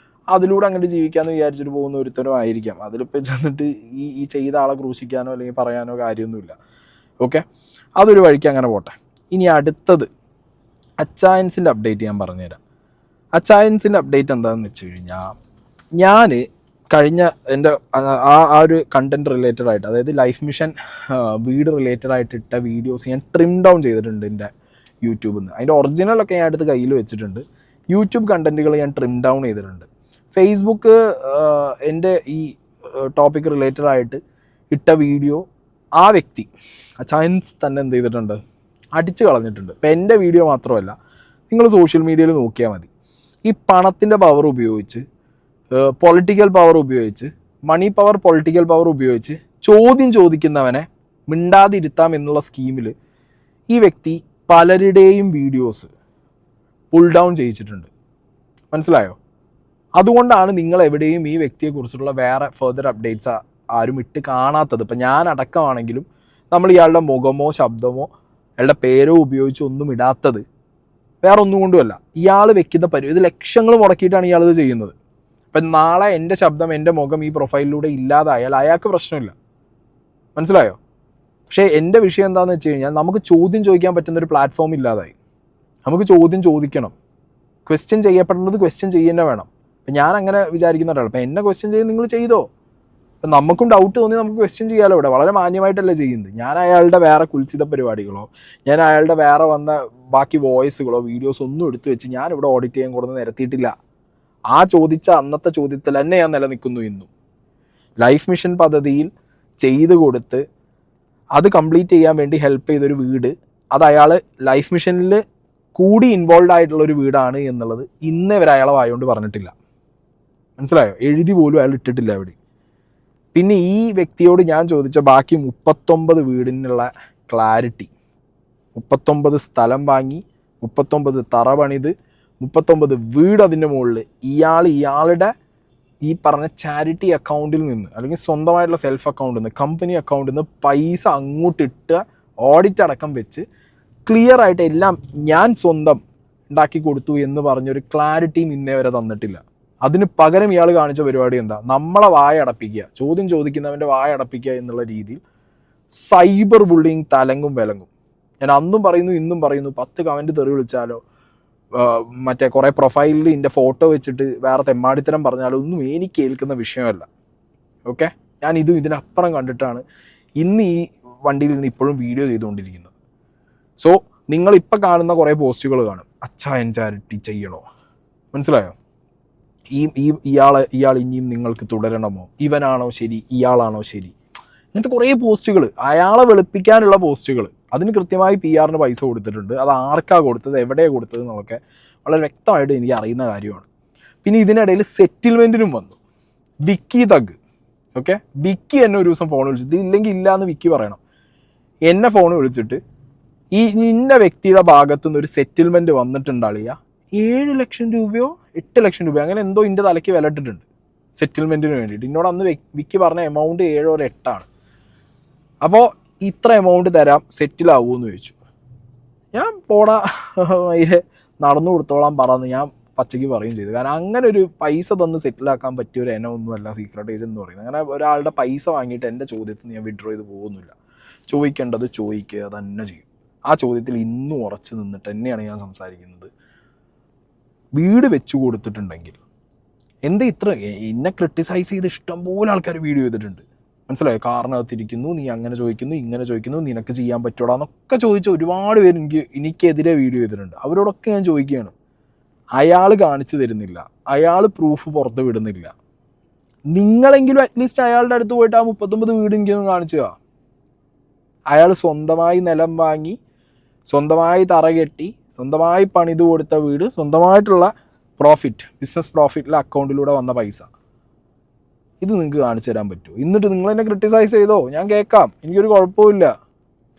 അതിലൂടെ അങ്ങോട്ട് ജീവിക്കാമെന്ന് വിചാരിച്ചിട്ട് പോകുന്ന ഒരുത്തരോ ആയിരിക്കാം. അതിലിപ്പോൾ ചെന്നിട്ട് ഈ ചെയ്ത ആളെ ക്രൂശിക്കാനോ അല്ലെങ്കിൽ പറയാനോ കാര്യമൊന്നുമില്ല. ഓക്കെ, അതൊരു വഴിക്ക് അങ്ങനെ പോട്ടെ. ഇനി അടുത്തത് അച്ചായൻസിൻ്റെ അപ്ഡേറ്റ് ഞാൻ പറഞ്ഞുതരാം. അച്ചായൻസിൻ്റെ അപ്ഡേറ്റ് എന്താണെന്ന് വെച്ച് കഴിഞ്ഞാൽ, ഞാൻ കഴിഞ്ഞ എൻ്റെ ആ ഒരു കണ്ടൻറ് റിലേറ്റഡ് ആയിട്ട്, അതായത് ലൈഫ് മിഷൻ വീട് റിലേറ്റഡ് ആയിട്ട് ഇട്ട വീഡിയോസ് ഞാൻ ട്രിം ഡൗൺ ചെയ്തിട്ടുണ്ട് എൻ്റെ യൂട്യൂബിൽ നിന്ന്. അതിൻ്റെ ഒറിജിനലൊക്കെ ഞാൻ അടുത്ത് കയ്യിൽ വെച്ചിട്ടുണ്ട്. യൂട്യൂബ് കണ്ടൻറ്റുകൾ ഞാൻ ട്രിം ഡൗൺ ചെയ്തിട്ടുണ്ട്. ഫേസ്ബുക്ക് എൻ്റെ ഈ ടോപ്പിക് റിലേറ്റഡ് ആയിട്ട് ഇട്ട വീഡിയോ ആ വ്യക്തി അച്ചായൻസ് തന്നെ എന്ത് ചെയ്തിട്ടുണ്ട്, അടിച്ച് കളഞ്ഞിട്ടുണ്ട്. ഇപ്പം എൻ്റെ വീഡിയോ മാത്രമല്ല, നിങ്ങൾ സോഷ്യൽ മീഡിയയിൽ നോക്കിയാൽ മതി. ഈ പണത്തിൻ്റെ പവർ ഉപയോഗിച്ച്, പൊളിറ്റിക്കൽ പവർ ഉപയോഗിച്ച്, മണി പവർ, പൊളിറ്റിക്കൽ പവർ ഉപയോഗിച്ച് ചോദ്യം ചോദിക്കുന്നവനെ മിണ്ടാതിരുത്താം എന്നുള്ള സ്കീമിൽ ഈ വ്യക്തി പലരുടെയും വീഡിയോസ് പുൾ ഡൗൺ ചെയ്യിച്ചിട്ടുണ്ട്. മനസ്സിലായോ? അതുകൊണ്ടാണ് നിങ്ങൾ എവിടെയും ഈ വ്യക്തിയെക്കുറിച്ചുള്ള വേറെ ഫെർദർ അപ്ഡേറ്റ്സ് ആരും ഇട്ട് കാണാത്തത്. ഇപ്പം ഞാൻ അടക്കമാണെങ്കിലും നമ്മൾ ഇയാളുടെ മുഖമോ ശബ്ദമോ അയാളുടെ പേരോ ഉപയോഗിച്ച് ഒന്നും ഇടാത്തത് വേറെ ഒന്നും കൊണ്ടുമല്ല. ഇയാൾ വെക്കുന്ന ഇത് ലക്ഷങ്ങൾ മുടക്കിയിട്ടാണ് ഇയാളിത് ചെയ്യുന്നത്. ഇപ്പം നാളെ എൻ്റെ ശബ്ദം, എൻ്റെ മുഖം ഈ പ്രൊഫൈലിലൂടെ ഇല്ലാതായാൽ അയാൾക്ക് പ്രശ്നമില്ല. മനസ്സിലായോ? പക്ഷേ എൻ്റെ വിഷയം എന്താണെന്ന് വെച്ച് കഴിഞ്ഞാൽ, നമുക്ക് ചോദ്യം ചോദിക്കാൻ പറ്റുന്നൊരു പ്ലാറ്റ്ഫോം ഇല്ലാതായി. നമുക്ക് ചോദ്യം ചോദിക്കണം, ക്വസ്റ്റ്യൻ ചെയ്യപ്പെടുന്നത് ക്വസ്റ്റ്യൻ ചെയ്യുന്നേ വേണം. അപ്പം ഞാൻ അങ്ങനെ വിചാരിക്കുന്ന ഒരാൾ. അപ്പം എന്നെ ക്വസ്റ്റ്യൻ ചെയ്ത് നിങ്ങൾ ചെയ്തോ. അപ്പം നമുക്കും ഡൗട്ട് തോന്നി നമുക്ക് ക്വസ്റ്റ്യൻ ചെയ്യാമല്ലോ. ഇവിടെ വളരെ മാന്യമായിട്ടല്ലേ ചെയ്യുന്നത്. ഞാൻ അയാളുടെ വേറെ കുൽസിത പരിപാടികളോ ഞാൻ അയാളുടെ വേറെ വന്ന ബാക്കി വോയിസുകളോ വീഡിയോസോ ഒന്നും എടുത്തു വെച്ച് ഞാനിവിടെ ഓഡിറ്റ് ചെയ്യാൻ കൊടുത്ത് നിരത്തിയിട്ടില്ല. ആ ചോദിച്ച അന്നത്തെ ചോദ്യത്തിൽ തന്നെ ഞാൻ നിലനിൽക്കുന്നു ഇന്നും. ലൈഫ് മിഷൻ പദ്ധതിയിൽ ചെയ്ത് കൊടുത്ത് അത് കംപ്ലീറ്റ് ചെയ്യാൻ വേണ്ടി ഹെൽപ്പ് ചെയ്തൊരു വീട്, അത് അയാൾ ലൈഫ് മിഷനിൽ കൂടി ഇൻവോൾവ് ആയിട്ടുള്ളൊരു വീടാണ് എന്നുള്ളത് ഇന്നേ വരെ അയാളെ വായോണ്ട് പറഞ്ഞിട്ടില്ല. മനസ്സിലായോ? എഴുതി പോലും അയാൾ ഇട്ടിട്ടില്ല അവിടെ. പിന്നെ ഈ വ്യക്തിയോട് ഞാൻ ചോദിച്ച ബാക്കി 39 വീടിനുള്ള ക്ലാരിറ്റി, 39 സ്ഥലം വാങ്ങി, 39 തറ പണിത്, 39 വീട് അതിൻ്റെ മുകളിൽ ഇയാളുടെ ഈ പറഞ്ഞ ചാരിറ്റി അക്കൗണ്ടിൽ നിന്ന് അല്ലെങ്കിൽ സ്വന്തമായിട്ടുള്ള സെൽഫ് അക്കൗണ്ടിൽ നിന്ന്, കമ്പനി അക്കൗണ്ടിൽ നിന്ന് പൈസ അങ്ങോട്ടിട്ട് ഓഡിറ്റ് അടക്കം വെച്ച് ക്ലിയർ ആയിട്ട് എല്ലാം ഞാൻ സ്വന്തം ഉണ്ടാക്കി കൊടുത്തു എന്ന് പറഞ്ഞൊരു ക്ലാരിറ്റിയും ഇന്നേ വരെ തന്നിട്ടില്ല. അതിന് പകരം ഇയാൾ കാണിച്ച പരിപാടി എന്താ? നമ്മളെ വായ അടപ്പിക്കുക, ചോദ്യം ചോദിക്കുന്നവൻ്റെ വായ അടപ്പിക്കുക എന്നുള്ള രീതിയിൽ സൈബർ ബുള്ളിങ് തലങ്ങും വിലങ്ങും. ഞാൻ അന്നും പറയുന്നു ഇന്നും പറയുന്നു, 10 കമൻറ്റ് തെറി വിളിച്ചാലോ മറ്റേ കുറേ പ്രൊഫൈലിൽ എൻ്റെ ഫോട്ടോ വെച്ചിട്ട് വേറെ തെമ്മാടിത്തരം പറഞ്ഞാലൊന്നും എനിക്ക് കേൾക്കുന്ന വിഷയമല്ല. ഓക്കെ, ഞാൻ ഇതിനപ്പുറം കണ്ടിട്ടാണ് ഇന്ന് ഈ വണ്ടിയിൽ നിന്ന് ഇപ്പോഴും വീഡിയോ ചെയ്തുകൊണ്ടിരിക്കുന്നത്. സോ നിങ്ങളിപ്പോൾ കാണുന്ന കുറേ പോസ്റ്റുകൾ കാണും, അച്ചായൻ ചാരിറ്റി ചെയ്യണോ, മനസ്സിലായോ, ഇയാൾ ഇനിയും നിങ്ങൾക്ക് തുടരണമോ, ഇവനാണോ ശരി, ഇയാളാണോ ശരി, ഇങ്ങനത്തെ കുറേ പോസ്റ്റുകൾ, അയാളെ വെളുപ്പിക്കാനുള്ള പോസ്റ്റുകൾ. അതിന് കൃത്യമായി PR പൈസ കൊടുത്തിട്ടുണ്ട്. അത് ആർക്കാണ് കൊടുത്തത്, എവിടെയാണ് കൊടുത്തത് എന്നൊക്കെ വളരെ വ്യക്തമായിട്ട് എനിക്ക് അറിയുന്ന കാര്യമാണ്. പിന്നെ ഇതിനിടയിൽ സെറ്റിൽമെൻറ്റിനും വന്നു വിക്കി തഗ്. ഓക്കെ, വിക്കി എന്നെ ഒരു ദിവസം ഫോൺ വിളിച്ചിട്ട്, ഇല്ലെങ്കിൽ ഇല്ല എന്ന് വിക്കി പറയണം, എന്നെ ഫോൺ വിളിച്ചിട്ട് ഇന്ന വ്യക്തിയുടെ ഭാഗത്തുനിന്ന് ഒരു സെറ്റിൽമെൻറ്റ് വന്നിട്ടുണ്ടാളിയ 7 ലക്ഷം രൂപയോ 8 ലക്ഷം രൂപയോ അങ്ങനെ എന്തോ എൻ്റെ തലയ്ക്ക് വില ഇട്ടിട്ടുണ്ട് സെറ്റിൽമെൻറ്റിന് വേണ്ടിയിട്ട്. എന്നോട് അന്ന് വിക്കി പറഞ്ഞ എമൗണ്ട് 7 or 8 ആണ്. അപ്പോൾ ഇത്ര എമൗണ്ട് തരാം, സെറ്റിലാവുമെന്ന് ചോദിച്ചു. ഞാൻ പോടാ അതിൽ നടന്നു കൊടുത്തോളാം പറഞ്ഞ് ഞാൻ പച്ചയ്ക്ക് പറയുകയും ചെയ്തു. കാരണം അങ്ങനെ ഒരു പൈസ തന്ന് സെറ്റിലാക്കാൻ പറ്റിയ ഒരു ഇനമൊന്നുമല്ല സീക്രട്ട് ഏജൻറ് എന്ന് പറയുന്നത്. അങ്ങനെ ഒരാളുടെ പൈസ വാങ്ങിയിട്ട് എൻ്റെ ചോദ്യത്തിൽ ഞാൻ വിഡ്രോ ചെയ്ത് പോകുന്നില്ല. ചോദിക്കേണ്ടത് ചോദിക്കുക തന്നെ ചെയ്യും. ആ ചോദ്യത്തിൽ ഇന്നും ഉറച്ചു നിന്നിട്ട് തന്നെയാണ് ഞാൻ സംസാരിക്കുന്നത്. വീട് വെച്ചു കൊടുത്തിട്ടുണ്ടെങ്കിൽ എന്താ ഇത്ര എന്നെ ക്രിട്ടിസൈസ് ചെയ്ത് ഇഷ്ടംപോലെ ആൾക്കാർ വീഡിയോ ചെയ്തിട്ടുണ്ട്, മനസ്സിലായോ? കാറിനകത്തിരിക്കുന്നു, നീ അങ്ങനെ ചോദിക്കുന്നു, ഇങ്ങനെ ചോദിക്കുന്നു, നിനക്ക് ചെയ്യാൻ പറ്റൂടാ എന്നൊക്കെ ചോദിച്ച ഒരുപാട് പേര് എനിക്കെതിരെ വീഡിയോ ചെയ്തിട്ടുണ്ട്. അവരോടൊക്കെ ഞാൻ ചോദിക്കുകയാണ്, അയാൾ കാണിച്ചു തരുന്നില്ല, അയാൾ പ്രൂഫ് പുറത്ത് വിടുന്നില്ല, നിങ്ങളെങ്കിലും അറ്റ്ലീസ്റ്റ് അയാളുടെ അടുത്ത് പോയിട്ട് ആ 39 വീട് എനിക്കൊന്ന് കാണിച്ചുക. അയാൾ സ്വന്തമായി നിലം വാങ്ങി, സ്വന്തമായി തറ കെട്ടി, സ്വന്തമായി പണിത് കൊടുത്ത വീട്, സ്വന്തമായിട്ടുള്ള പ്രോഫിറ്റ്, ബിസിനസ് പ്രോഫിറ്റിലെ അക്കൗണ്ടിലൂടെ വന്ന പൈസ, ഇത് നിങ്ങൾക്ക് കാണിച്ചു തരാൻ പറ്റുമോ? എന്നിട്ട് നിങ്ങൾ എന്നെ ക്രിട്ടിസൈസ് ചെയ്തോ, ഞാൻ കേൾക്കാം, എനിക്കൊരു കുഴപ്പമില്ല.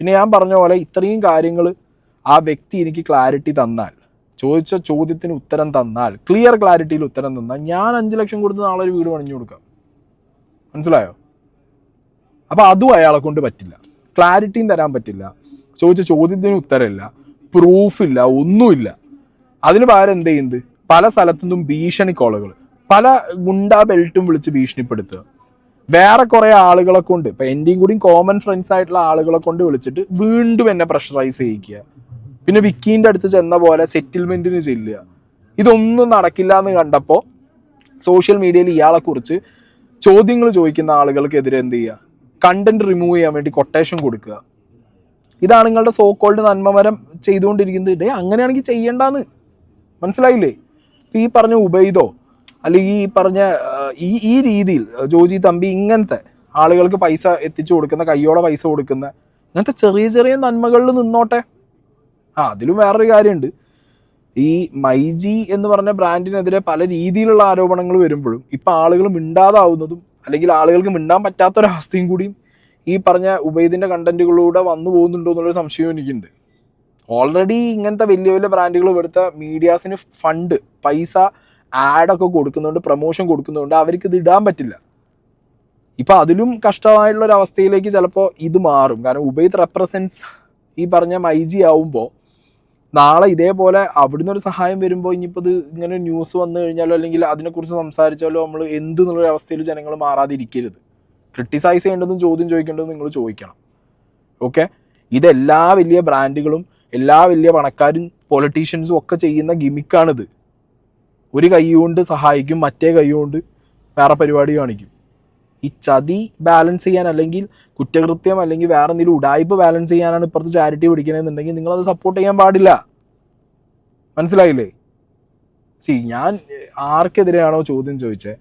പിന്നെ ഞാൻ പറഞ്ഞ പോലെ ഇത്രയും കാര്യങ്ങൾ ആ വ്യക്തി എനിക്ക് ക്ലാരിറ്റി തന്നാൽ, ചോദിച്ച ചോദ്യത്തിന് ഉത്തരം തന്നാൽ, ക്ലിയർ ക്ലാരിറ്റിയിൽ ഉത്തരം തന്നാൽ, ഞാൻ 5 ലക്ഷം കൊടുത്ത് നാളെ ഒരു വീട് പണിഞ്ഞു കൊടുക്കാം. മനസ്സിലായോ? അപ്പോൾ അതും അയാളെ കൊണ്ട് പറ്റില്ല, ക്ലാരിറ്റിയും തരാൻ പറ്റില്ല, ചോദിച്ച ചോദ്യത്തിന് ഉത്തരമില്ല, പ്രൂഫില്ല, ഒന്നുമില്ല. അതിന് പകരം എന്ത് ചെയ്യുന്നത്, പല സ്ഥലത്തുനിന്നും ഭീഷണി കോളുകൾ, പല ഗുണ്ടാ ബെൽറ്റും വിളിച്ച് ഭീഷണിപ്പെടുത്തുക, വേറെ കുറേ ആളുകളെ കൊണ്ട്, ഇപ്പം എൻ്റെയും കൂടിയും കോമൺ ഫ്രണ്ട്സ് ആയിട്ടുള്ള ആളുകളെ കൊണ്ട് വിളിച്ചിട്ട് വീണ്ടും എന്നെ പ്രഷറൈസ് ചെയ്യിക്കുക. പിന്നെ വിക്കീൻ്റെ അടുത്ത് ചെന്ന പോലെ സെറ്റിൽമെൻറ്റിന് ചെല്ലുക. ഇതൊന്നും നടക്കില്ല എന്ന് കണ്ടപ്പോൾ സോഷ്യൽ മീഡിയയിൽ ഇയാളെക്കുറിച്ച് ചോദ്യങ്ങൾ ചോദിക്കുന്ന ആളുകൾക്കെതിരെ എന്ത് ചെയ്യുക, കണ്ടന്റ് റിമൂവ് ചെയ്യാൻ വേണ്ടി കൊട്ടേഷൻ കൊടുക്കുക. ഇതാണ് നിങ്ങളുടെ സോ കോൾഡ് നന്മമരം ചെയ്തുകൊണ്ടിരിക്കുന്നത്. അങ്ങനെയാണെങ്കിൽ ചെയ്യേണ്ടെന്ന് മനസ്സിലായില്ലേ? ഈ പറഞ്ഞ ഉബൈദോ അല്ലെങ്കിൽ ഈ പറഞ്ഞ ഈ രീതിയിൽ ജോജി തമ്പി ഇങ്ങനത്തെ ആളുകൾക്ക് പൈസ എത്തിച്ചു കൊടുക്കുന്ന, കയ്യോടെ പൈസ കൊടുക്കുന്ന ഇങ്ങനത്തെ ചെറിയ ചെറിയ നന്മകളിൽ നിന്നോട്ടെ. അതിലും വേറൊരു കാര്യമുണ്ട്, ഈ മൈജി എന്ന് പറഞ്ഞ ബ്രാൻഡിനെതിരെ പല രീതിയിലുള്ള ആരോപണങ്ങൾ വരുമ്പോഴും ഇപ്പം ആളുകൾ മിണ്ടാതാവുന്നതും അല്ലെങ്കിൽ ആളുകൾക്ക് മിണ്ടാൻ പറ്റാത്തൊരവസ്ഥയും കൂടിയും ഈ പറഞ്ഞ ഉബൈദിൻ്റെ കണ്ടന്റുകളിലൂടെ വന്നു പോകുന്നുണ്ടോ എന്നുള്ളൊരു സംശയവും എനിക്കുണ്ട്. ഓൾറെഡി ഇങ്ങനത്തെ വലിയ വലിയ ബ്രാൻഡുകൾ എടുത്ത മീഡിയാസിന് ഫണ്ട്, പൈസ, ആഡൊക്കെ കൊടുക്കുന്നുണ്ട്, പ്രൊമോഷൻ കൊടുക്കുന്നുണ്ട്, അവർക്ക് ഇത് ഇടാൻ പറ്റില്ല. ഇപ്പം അതിലും കഷ്ടമായിട്ടുള്ളൊരവസ്ഥയിലേക്ക് ചിലപ്പോൾ ഇത് മാറും. കാരണം ഉബൈദ് റെപ്രസെൻറ്റ്സ് ഈ പറഞ്ഞ മൈജി ആവുമ്പോൾ നാളെ ഇതേപോലെ അവിടുന്ന് ഒരു സഹായം വരുമ്പോൾ ഇനിയിപ്പോൾ ഇത് ഇങ്ങനെ ന്യൂസ് വന്നു കഴിഞ്ഞാലോ അല്ലെങ്കിൽ അതിനെക്കുറിച്ച് സംസാരിച്ചാലോ നമ്മൾ എന്തെന്നുള്ളൊരു അവസ്ഥയിൽ ജനങ്ങൾ മാറാതിരിക്കരുത്. ക്രിട്ടിസൈസ് ചെയ്യേണ്ടതും ചോദ്യം ചോദിക്കേണ്ടതും നിങ്ങൾ ചോദിക്കണം. ഓക്കെ, ഇതെല്ലാ വലിയ ബ്രാൻഡുകളും എല്ലാ വലിയ പണക്കാരും പൊളിറ്റീഷ്യൻസും ഒക്കെ ചെയ്യുന്ന ഗിമിക്കാണിത്. ഒരു കൈ കൊണ്ട് സഹായിക്കും, മറ്റേ കൈ കൊണ്ട് വേറെ പരിപാടി കാണിക്കും. ഈ ചതി ബാലൻസ് ചെയ്യാൻ അല്ലെങ്കിൽ കുറ്റകൃത്യം അല്ലെങ്കിൽ വേറെ എന്തെങ്കിലും ഉടായ്പ ബാലൻസ് ചെയ്യാനാണ് ഇപ്പുറത്ത് ചാരിറ്റി പിടിക്കണമെന്നുണ്ടെങ്കിൽ നിങ്ങളത് സപ്പോർട്ട് ചെയ്യാൻ പാടില്ല. മനസ്സിലായില്ലേ? ഞാൻ ആർക്കെതിരെയാണോ ചോദ്യം ചോദിച്ചത്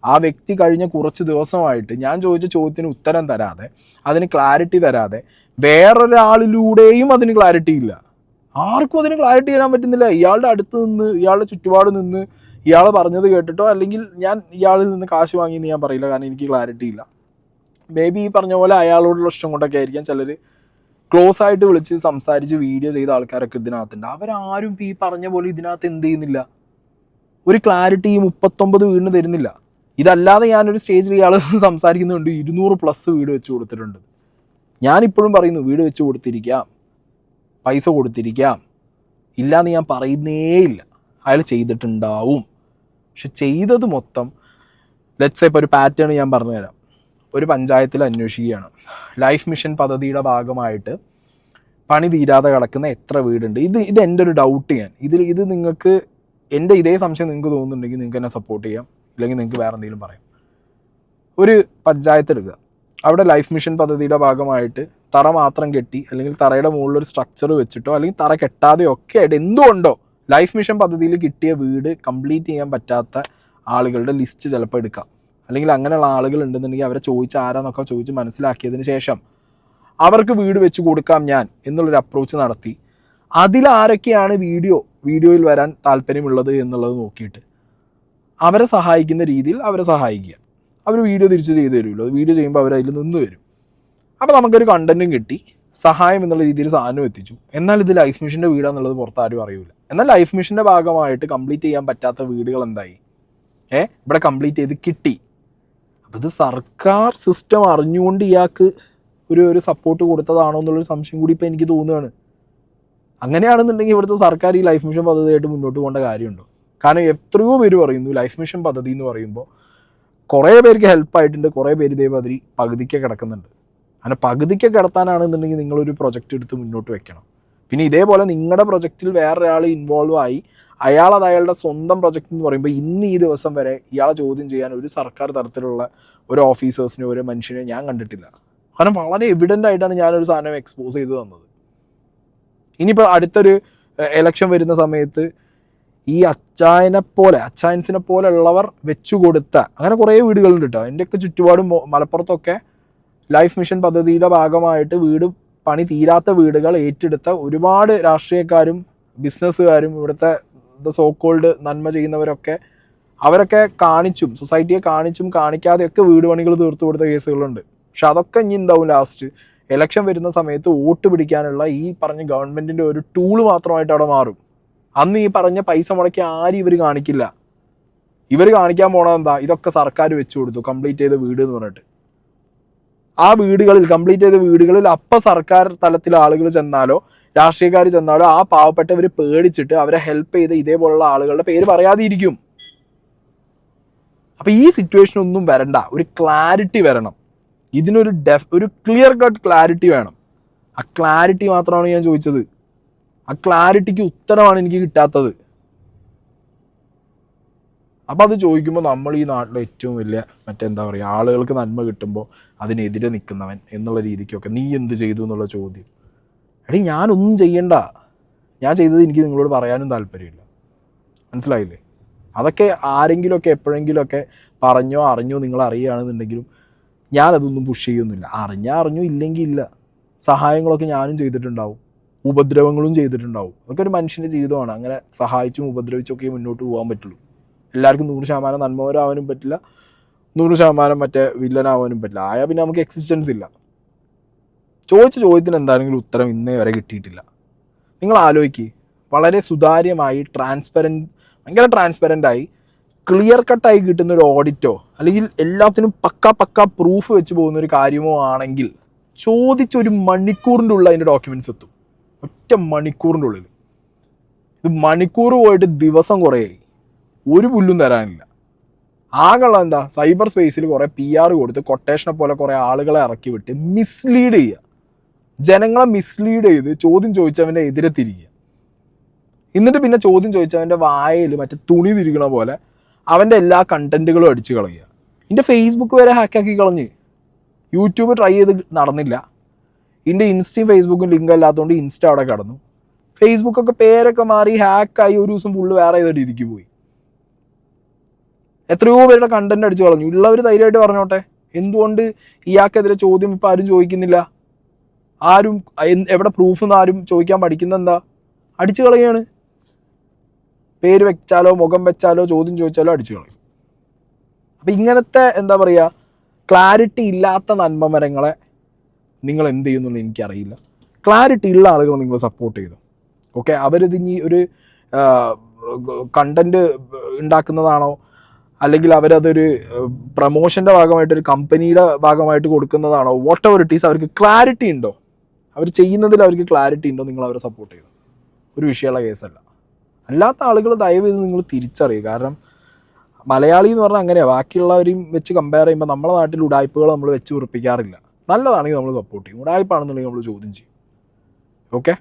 ആ വ്യക്തി കഴിഞ്ഞ കുറച്ച് ദിവസമായിട്ട് ഞാൻ ചോദിച്ച ചോദ്യത്തിന് ഉത്തരം തരാതെ, അതിന് ക്ലാരിറ്റി തരാതെ, വേറൊരാളിലൂടെയും അതിന് ക്ലാരിറ്റി ഇല്ല. ആർക്കും അതിന് ക്ലാരിറ്റി തരാൻ പറ്റുന്നില്ല. ഇയാളുടെ അടുത്ത് നിന്ന്, ഇയാളുടെ ചുറ്റുപാട് നിന്ന്, ഇയാൾ പറഞ്ഞത് കേട്ടിട്ടോ അല്ലെങ്കിൽ ഞാൻ ഇയാളിൽ നിന്ന് കാശ് വാങ്ങിയെന്ന് ഞാൻ പറയില്ല, കാരണം എനിക്ക് ക്ലാരിറ്റി ഇല്ല. മേ ബി ഈ പറഞ്ഞ പോലെ അയാളോടുള്ള ഇഷ്ടം കൊണ്ടൊക്കെ ആയിരിക്കാം ചിലർ ക്ലോസ് ആയിട്ട് വിളിച്ച് സംസാരിച്ച് വീഡിയോ ചെയ്ത ആൾക്കാരൊക്കെ ഇതിനകത്തുണ്ട്. അവരാരും ഈ പറഞ്ഞ പോലെ ഇതിനകത്ത് എന്ത് ചെയ്യുന്നില്ല, ഒരു ക്ലാരിറ്റി 39 വീടിന് തരുന്നില്ല. ഇതല്ലാതെ ഞാനൊരു സ്റ്റേജിൽ ഇയാൾ സംസാരിക്കുന്നുണ്ട് 200+ വീട് വെച്ച് കൊടുത്തിട്ടുണ്ട്. ഞാനിപ്പോഴും പറയുന്നു വീട് വെച്ച് കൊടുത്തിരിക്കാം, പൈസ കൊടുത്തിരിക്കാം, ഇല്ലയെന്ന് ഞാൻ പറയുന്നേ ഇല്ല. അയാൾ ചെയ്തിട്ടുണ്ടാവും. പക്ഷെ ചെയ്തത് മൊത്തം ലെറ്റ്സ് സേ ഇപ്പോൾ ഒരു പാറ്റേൺ ഞാൻ പറഞ്ഞുതരാം. ഒരു പഞ്ചായത്തിൽ അന്വേഷിക്കുകയാണ്, ലൈഫ് മിഷൻ പദ്ധതിയുടെ ഭാഗമായിട്ട് പണി തീരാതെ കിടക്കുന്ന എത്ര വീടുണ്ട്? ഇത് എൻ്റെ ഒരു ഡൗട്ട്. ഇത് നിങ്ങൾക്ക് എൻ്റെ ഇതേ സംശയം നിങ്ങൾക്ക് തോന്നുന്നുണ്ടെങ്കിൽ നിങ്ങൾക്ക് എന്നെ സപ്പോർട്ട് ചെയ്യാം, ഇല്ലെങ്കിൽ നിങ്ങൾക്ക് വേറെ എന്തെങ്കിലും പറയാം. ഒരു പഞ്ചായത്ത് എടുക്കുക, അവിടെ ലൈഫ് മിഷൻ പദ്ധതിയുടെ ഭാഗമായിട്ട് തറ മാത്രം കെട്ടി അല്ലെങ്കിൽ തറയുടെ മുകളിലൊരു സ്ട്രക്ചർ വെച്ചിട്ടോ അല്ലെങ്കിൽ തറ കെട്ടാതെയോ ഒക്കെ ആയിട്ട് എന്തുകൊണ്ടോ ലൈഫ് മിഷൻ പദ്ധതിയിൽ കിട്ടിയ വീട് കംപ്ലീറ്റ് ചെയ്യാൻ പറ്റാത്ത ആളുകളുടെ ലിസ്റ്റ് ചിലപ്പോൾ എടുക്കാം. അല്ലെങ്കിൽ അങ്ങനെയുള്ള ആളുകൾ ഉണ്ടെന്നുണ്ടെങ്കിൽ അവരെ ചോദിച്ച് ആരാന്നൊക്കെ ചോദിച്ച് മനസ്സിലാക്കിയതിന് ശേഷം അവർക്ക് വീട് വെച്ച് കൊടുക്കാം ഞാൻ എന്നുള്ളൊരു അപ്രോച്ച് നടത്തി അതിലാരൊക്കെയാണ് വീഡിയോയിൽ വരാൻ താല്പര്യമുള്ളത് എന്നുള്ളത് നോക്കിയിട്ട് അവരെ സഹായിക്കുന്ന രീതിയിൽ അവരെ സഹായിക്കുക. അവർ വീഡിയോ തിരിച്ച് ചെയ്തു തരുമല്ലോ, വീഡിയോ ചെയ്യുമ്പോൾ അവർ അതിൽ നിന്ന് വരും. അപ്പോൾ നമുക്കൊരു കണ്ടന്റും കിട്ടി, സഹായം എന്നുള്ള രീതിയിൽ സാധനം എത്തിച്ചു. എന്നാൽ ഇത് ലൈഫ് മിഷൻ്റെ വീടാന്നുള്ളത് പുറത്താരും അറിയില്ല. എന്നാൽ ലൈഫ് മിഷൻ്റെ ഭാഗമായിട്ട് കംപ്ലീറ്റ് ചെയ്യാൻ പറ്റാത്ത വീടുകൾ എന്തായി? ഇവിടെ കംപ്ലീറ്റ് ചെയ്ത് കിട്ടി. അപ്പോൾ ഇത് സർക്കാർ സിസ്റ്റം അറിഞ്ഞുകൊണ്ട് ഇയാൾക്ക് ഒരു സപ്പോർട്ട് കൊടുത്തതാണോ എന്നുള്ളൊരു സംശയം കൂടി ഇപ്പോൾ എനിക്ക് തോന്നുകയാണ്. അങ്ങനെയാണെന്നുണ്ടെങ്കിൽ ഇവിടുത്തെ സർക്കാർ ഈ ലൈഫ് മിഷൻ പദ്ധതിയായിട്ട് മുന്നോട്ട് പോകേണ്ട കാര്യമുണ്ടോ? കാരണം എത്രയോ പേര് പറയുന്നു ലൈഫ് മിഷൻ പദ്ധതി എന്ന് പറയുമ്പോൾ കുറേ പേർക്ക് ഹെൽപ്പായിട്ടുണ്ട്, കുറേ പേര് ഇതേമാതിരി പകുതിക്ക് കിടക്കുന്നുണ്ട്. അങ്ങനെ പകുതിക്ക് കിടത്താനാണെന്നുണ്ടെങ്കിൽ നിങ്ങളൊരു പ്രൊജക്റ്റ് എടുത്ത് മുന്നോട്ട് വെക്കണം. പിന്നെ ഇതേപോലെ നിങ്ങളുടെ പ്രൊജക്റ്റിൽ വേറൊരാൾ ഇൻവോൾവ് ആയി അത് അയാളുടെ സ്വന്തം പ്രൊജക്റ്റ് എന്ന് പറയുമ്പോൾ ഇന്ന് ഈ ദിവസം വരെ ഇയാളെ ചോദ്യം ചെയ്യാൻ ഒരു സർക്കാർ തരത്തിലുള്ള ഒരു ഓഫീസേഴ്സിനെ ഒരു മനുഷ്യനെ ഞാൻ കണ്ടിട്ടില്ല. കാരണം വളരെ എവിഡൻ്റ് ആയിട്ടാണ് ഞാനൊരു സാധനം എക്സ്പോസ് ചെയ്ത് തന്നത്. ഇനിയിപ്പോൾ അടുത്തൊരു എലക്ഷൻ വരുന്ന സമയത്ത് ഈ അച്ചായൻസിനെ പോലെ ഉള്ളവർ വെച്ചു കൊടുത്ത അങ്ങനെ കുറേ വീടുകളുണ്ട് കേട്ടോ. എൻ്റെയൊക്കെ ചുറ്റുപാടും മലപ്പുറത്തൊക്കെ ലൈഫ് മിഷൻ പദ്ധതിയുടെ ഭാഗമായിട്ട് പണി തീരാത്ത വീടുകൾ ഏറ്റെടുത്ത ഒരുപാട് രാഷ്ട്രീയക്കാരും ബിസിനസ്സുകാരും ഇവിടുത്തെ സോക്കോൾഡ് നന്മ ചെയ്യുന്നവരൊക്കെ അവരൊക്കെ കാണിച്ചും സൊസൈറ്റിയെ കാണിച്ചും കാണിക്കാതെയൊക്കെ വീട് പണികൾ തീർത്തു കൊടുത്ത കേസുകളുണ്ട്. പക്ഷെ അതൊക്കെ ഇനി എന്താവും ലാസ്റ്റ് എലക്ഷൻ വരുന്ന സമയത്ത് വോട്ട് പിടിക്കാനുള്ള ഈ പറഞ്ഞ ഗവൺമെൻറ്റിൻ്റെ ഒരു ടൂള് മാത്രമായിട്ട് അവിടെ മാറും. അന്ന് ഈ പറഞ്ഞ പൈസ മുടക്കി ആരും ഇവർ കാണിക്കില്ല. ഇവർ കാണിക്കാൻ പോണത് എന്താ? ഇതൊക്കെ സർക്കാർ വെച്ചു കൊടുത്തു കംപ്ലീറ്റ് ചെയ്ത വീട് എന്ന് പറഞ്ഞിട്ട്. ആ വീടുകളിൽ കംപ്ലീറ്റ് ചെയ്ത വീടുകളിൽ അപ്പം സർക്കാർ തലത്തിൽ ആളുകൾ ചെന്നാലോ രാഷ്ട്രീയക്കാർ ചെന്നാലോ ആ പാവപ്പെട്ടവർ പേടിച്ചിട്ട് അവരെ ഹെൽപ്പ് ചെയ്ത് ഇതേപോലുള്ള ആളുകളുടെ പേര് പറയാതെ ഇരിക്കും. അപ്പം ഈ സിറ്റുവേഷൻ ഒന്നും വരണ്ട, ഒരു ക്ലാരിറ്റി വരണം. ഇതിനൊരു ഒരു ക്ലിയർ കട്ട് ക്ലാരിറ്റി വേണം. ആ ക്ലാരിറ്റി മാത്രമാണ് ഞാൻ ചോദിച്ചത്. ആ ക്ലാരിറ്റിക്ക് ഉത്തരമാണ് എനിക്ക് കിട്ടാത്തത്. അപ്പം അത് ചോദിക്കുമ്പോൾ നമ്മൾ ഈ നാട്ടിലെ ഏറ്റവും വലിയ മറ്റെന്താ പറയുക, ആളുകൾക്ക് നന്മ കിട്ടുമ്പോൾ അതിനെതിരെ നിൽക്കുന്നവൻ എന്നുള്ള രീതിക്കൊക്കെ നീ എന്ത് ചെയ്തു എന്നുള്ള ചോദ്യം. ഞാനൊന്നും ചെയ്യണ്ട, ഞാൻ ചെയ്തത് എനിക്ക് നിങ്ങളോട് പറയാനും താല്പര്യമില്ല. മനസ്സിലായില്ലേ? അതൊക്കെ ആരെങ്കിലുമൊക്കെ എപ്പോഴെങ്കിലുമൊക്കെ പറഞ്ഞോ അറിഞ്ഞോ നിങ്ങൾ അറിയുകയാണെന്നുണ്ടെങ്കിലും ഞാനതൊന്നും പുഷ് ചെയ്യൊന്നുമില്ല. അറിഞ്ഞു ഇല്ലെങ്കിൽ ഇല്ല. സഹായങ്ങളൊക്കെ ഞാനും ചെയ്തിട്ടുണ്ടാവും, ഉപദ്രവങ്ങളും ചെയ്തിട്ടുണ്ടാവും. അതൊക്കെ ഒരു മനുഷ്യൻ്റെ ജീവിതമാണ്. അങ്ങനെ സഹായിച്ചും ഉപദ്രവിച്ചൊക്കെ മുന്നോട്ട് പോകാൻ പറ്റുള്ളൂ. എല്ലാവർക്കും 100% നന്മവരാവാനും പറ്റില്ല, 100% മറ്റേ വില്ലനാവാനും പറ്റില്ല. ആയാൽ പിന്നെ നമുക്ക് എക്സിസ്റ്റൻസ് ഇല്ല. ചോദിച്ച ചോദ്യത്തിന് എന്താണെങ്കിലും ഉത്തരം ഇന്നേ വരെ കിട്ടിയിട്ടില്ല. നിങ്ങൾ ആലോചിക്കുക, വളരെ സുതാര്യമായി ഭയങ്കര ട്രാൻസ്പെറൻ്റായി ക്ലിയർ കട്ടായി കിട്ടുന്ന ഒരു ഓഡിറ്റോ അല്ലെങ്കിൽ എല്ലാത്തിനും പക്ക പ്രൂഫ് വെച്ച് പോകുന്ന ഒരു കാര്യമോ ആണെങ്കിൽ ചോദിച്ചൊരു മണിക്കൂറിൻ്റെ ഉള്ളിൽ അതിൻ്റെ ഡോക്യുമെൻറ്റ്സ് എത്തും. ഒറ്റ മണിക്കൂറിൻ്റെ ഉള്ളിൽ. ഇത് മണിക്കൂർ പോയിട്ട് ദിവസം കുറേയായി, ഒരു പുല്ലും തരാനില്ല. ആകെയുള്ള എന്താ, സൈബർ സ്പേസിൽ കുറേ PR കൊടുത്ത് കൊട്ടേഷനെ പോലെ കുറേ ആളുകളെ ഇറക്കി വിട്ട് മിസ്ലീഡ് ചെയ്യുക, ജനങ്ങളെ മിസ്ലീഡ് ചെയ്ത് ചോദ്യം ചോദിച്ചവൻ്റെ എതിരെ തിരിക്കുക. എന്നിട്ട് പിന്നെ ചോദ്യം ചോദിച്ചവൻ്റെ വായയിൽ മറ്റേ തുണി തിരിക്കണ പോലെ അവൻ്റെ എല്ലാ കണ്ടൻറ്റുകളും അടിച്ച് കളയുക. എൻ്റെ ഫേസ്ബുക്ക് വരെ ഹാക്കാക്കി കളഞ്ഞ്. യൂട്യൂബ് ട്രൈ ചെയ്ത് നടന്നില്ല. എൻ്റെ ഇൻസ്റ്റയും ഫേസ്ബുക്കും ലിങ്ക് അല്ലാത്തതുകൊണ്ട് ഇൻസ്റ്റ അവിടെ കടന്നു. ഫേസ്ബുക്കൊക്കെ പേരൊക്കെ മാറി ഹാക്കായി ഒരു ദിവസം ഫുള്ള് വേറെ ഏതോ രീതിക്ക് പോയി. എത്രയോ പേരുടെ കണ്ടന്റ് അടിച്ച് കളഞ്ഞു. ഉള്ളവർ ധൈര്യമായിട്ട് പറഞ്ഞോട്ടെ. എന്തുകൊണ്ട് ഇയാൾക്കെതിരെ ചോദ്യം ഇപ്പം ആരും ചോദിക്കുന്നില്ല? ആരും എവിടെ പ്രൂഫ് എന്ന് ആരും ചോദിക്കാൻ പഠിക്കുന്ന എന്താ? അടിച്ചു കളയാണ്. പേര് വെച്ചാലോ മുഖം വെച്ചാലോ ചോദ്യം ചോദിച്ചാലോ അടിച്ചു കളയും. അപ്പം ഇങ്ങനത്തെ എന്താ പറയുക, ക്ലാരിറ്റി ഇല്ലാത്ത നന്മമരങ്ങളെ നിങ്ങൾ എന്ത് ചെയ്യുന്നുള്ളൂ എനിക്കറിയില്ല. ക്ലാരിറ്റി ഉള്ള ആളുകൾ നിങ്ങൾ സപ്പോർട്ട് ചെയ്തു. ഓക്കെ, അവരിതിനി ഒരു കണ്ടന്റ് ഉണ്ടാക്കുന്നതാണോ അല്ലെങ്കിൽ അവരതൊരു പ്രൊമോഷൻ്റെ ഭാഗമായിട്ട് ഒരു കമ്പനിയുടെ ഭാഗമായിട്ട് കൊടുക്കുന്നതാണോ, വാട്ട് എവർ ഇറ്റ് ഈസ്, അവർക്ക് ക്ലാരിറ്റി ഉണ്ടോ, അവർ ചെയ്യുന്നതിൽ അവർക്ക് ക്ലാരിറ്റി ഉണ്ടോ, നിങ്ങൾ അവരെ സപ്പോർട്ട് ചെയ്തു. ഒരു വിഷയമുള്ള കേസല്ല. അല്ലാത്ത ആളുകൾ ദയവ് ചെയ്ത് നിങ്ങൾ തിരിച്ചറിയുക. കാരണം മലയാളി എന്ന് പറഞ്ഞാൽ അങ്ങനെയാണ്. ബാക്കിയുള്ളവരെയും വെച്ച് കമ്പയർ ചെയ്യുമ്പോൾ നമ്മുടെ നാട്ടിൽ ഉടായ്പകൾ നമ്മൾ വെച്ച് ഉറപ്പിക്കാറില്ല. നല്ലതാണെങ്കിൽ നമ്മൾ സപ്പോർട്ട് ചെയ്യും, ഉടായ്പാണെന്നുണ്ടെങ്കിൽ നമ്മൾ ചോദ്യം ചെയ്യും. ഓക്കെ.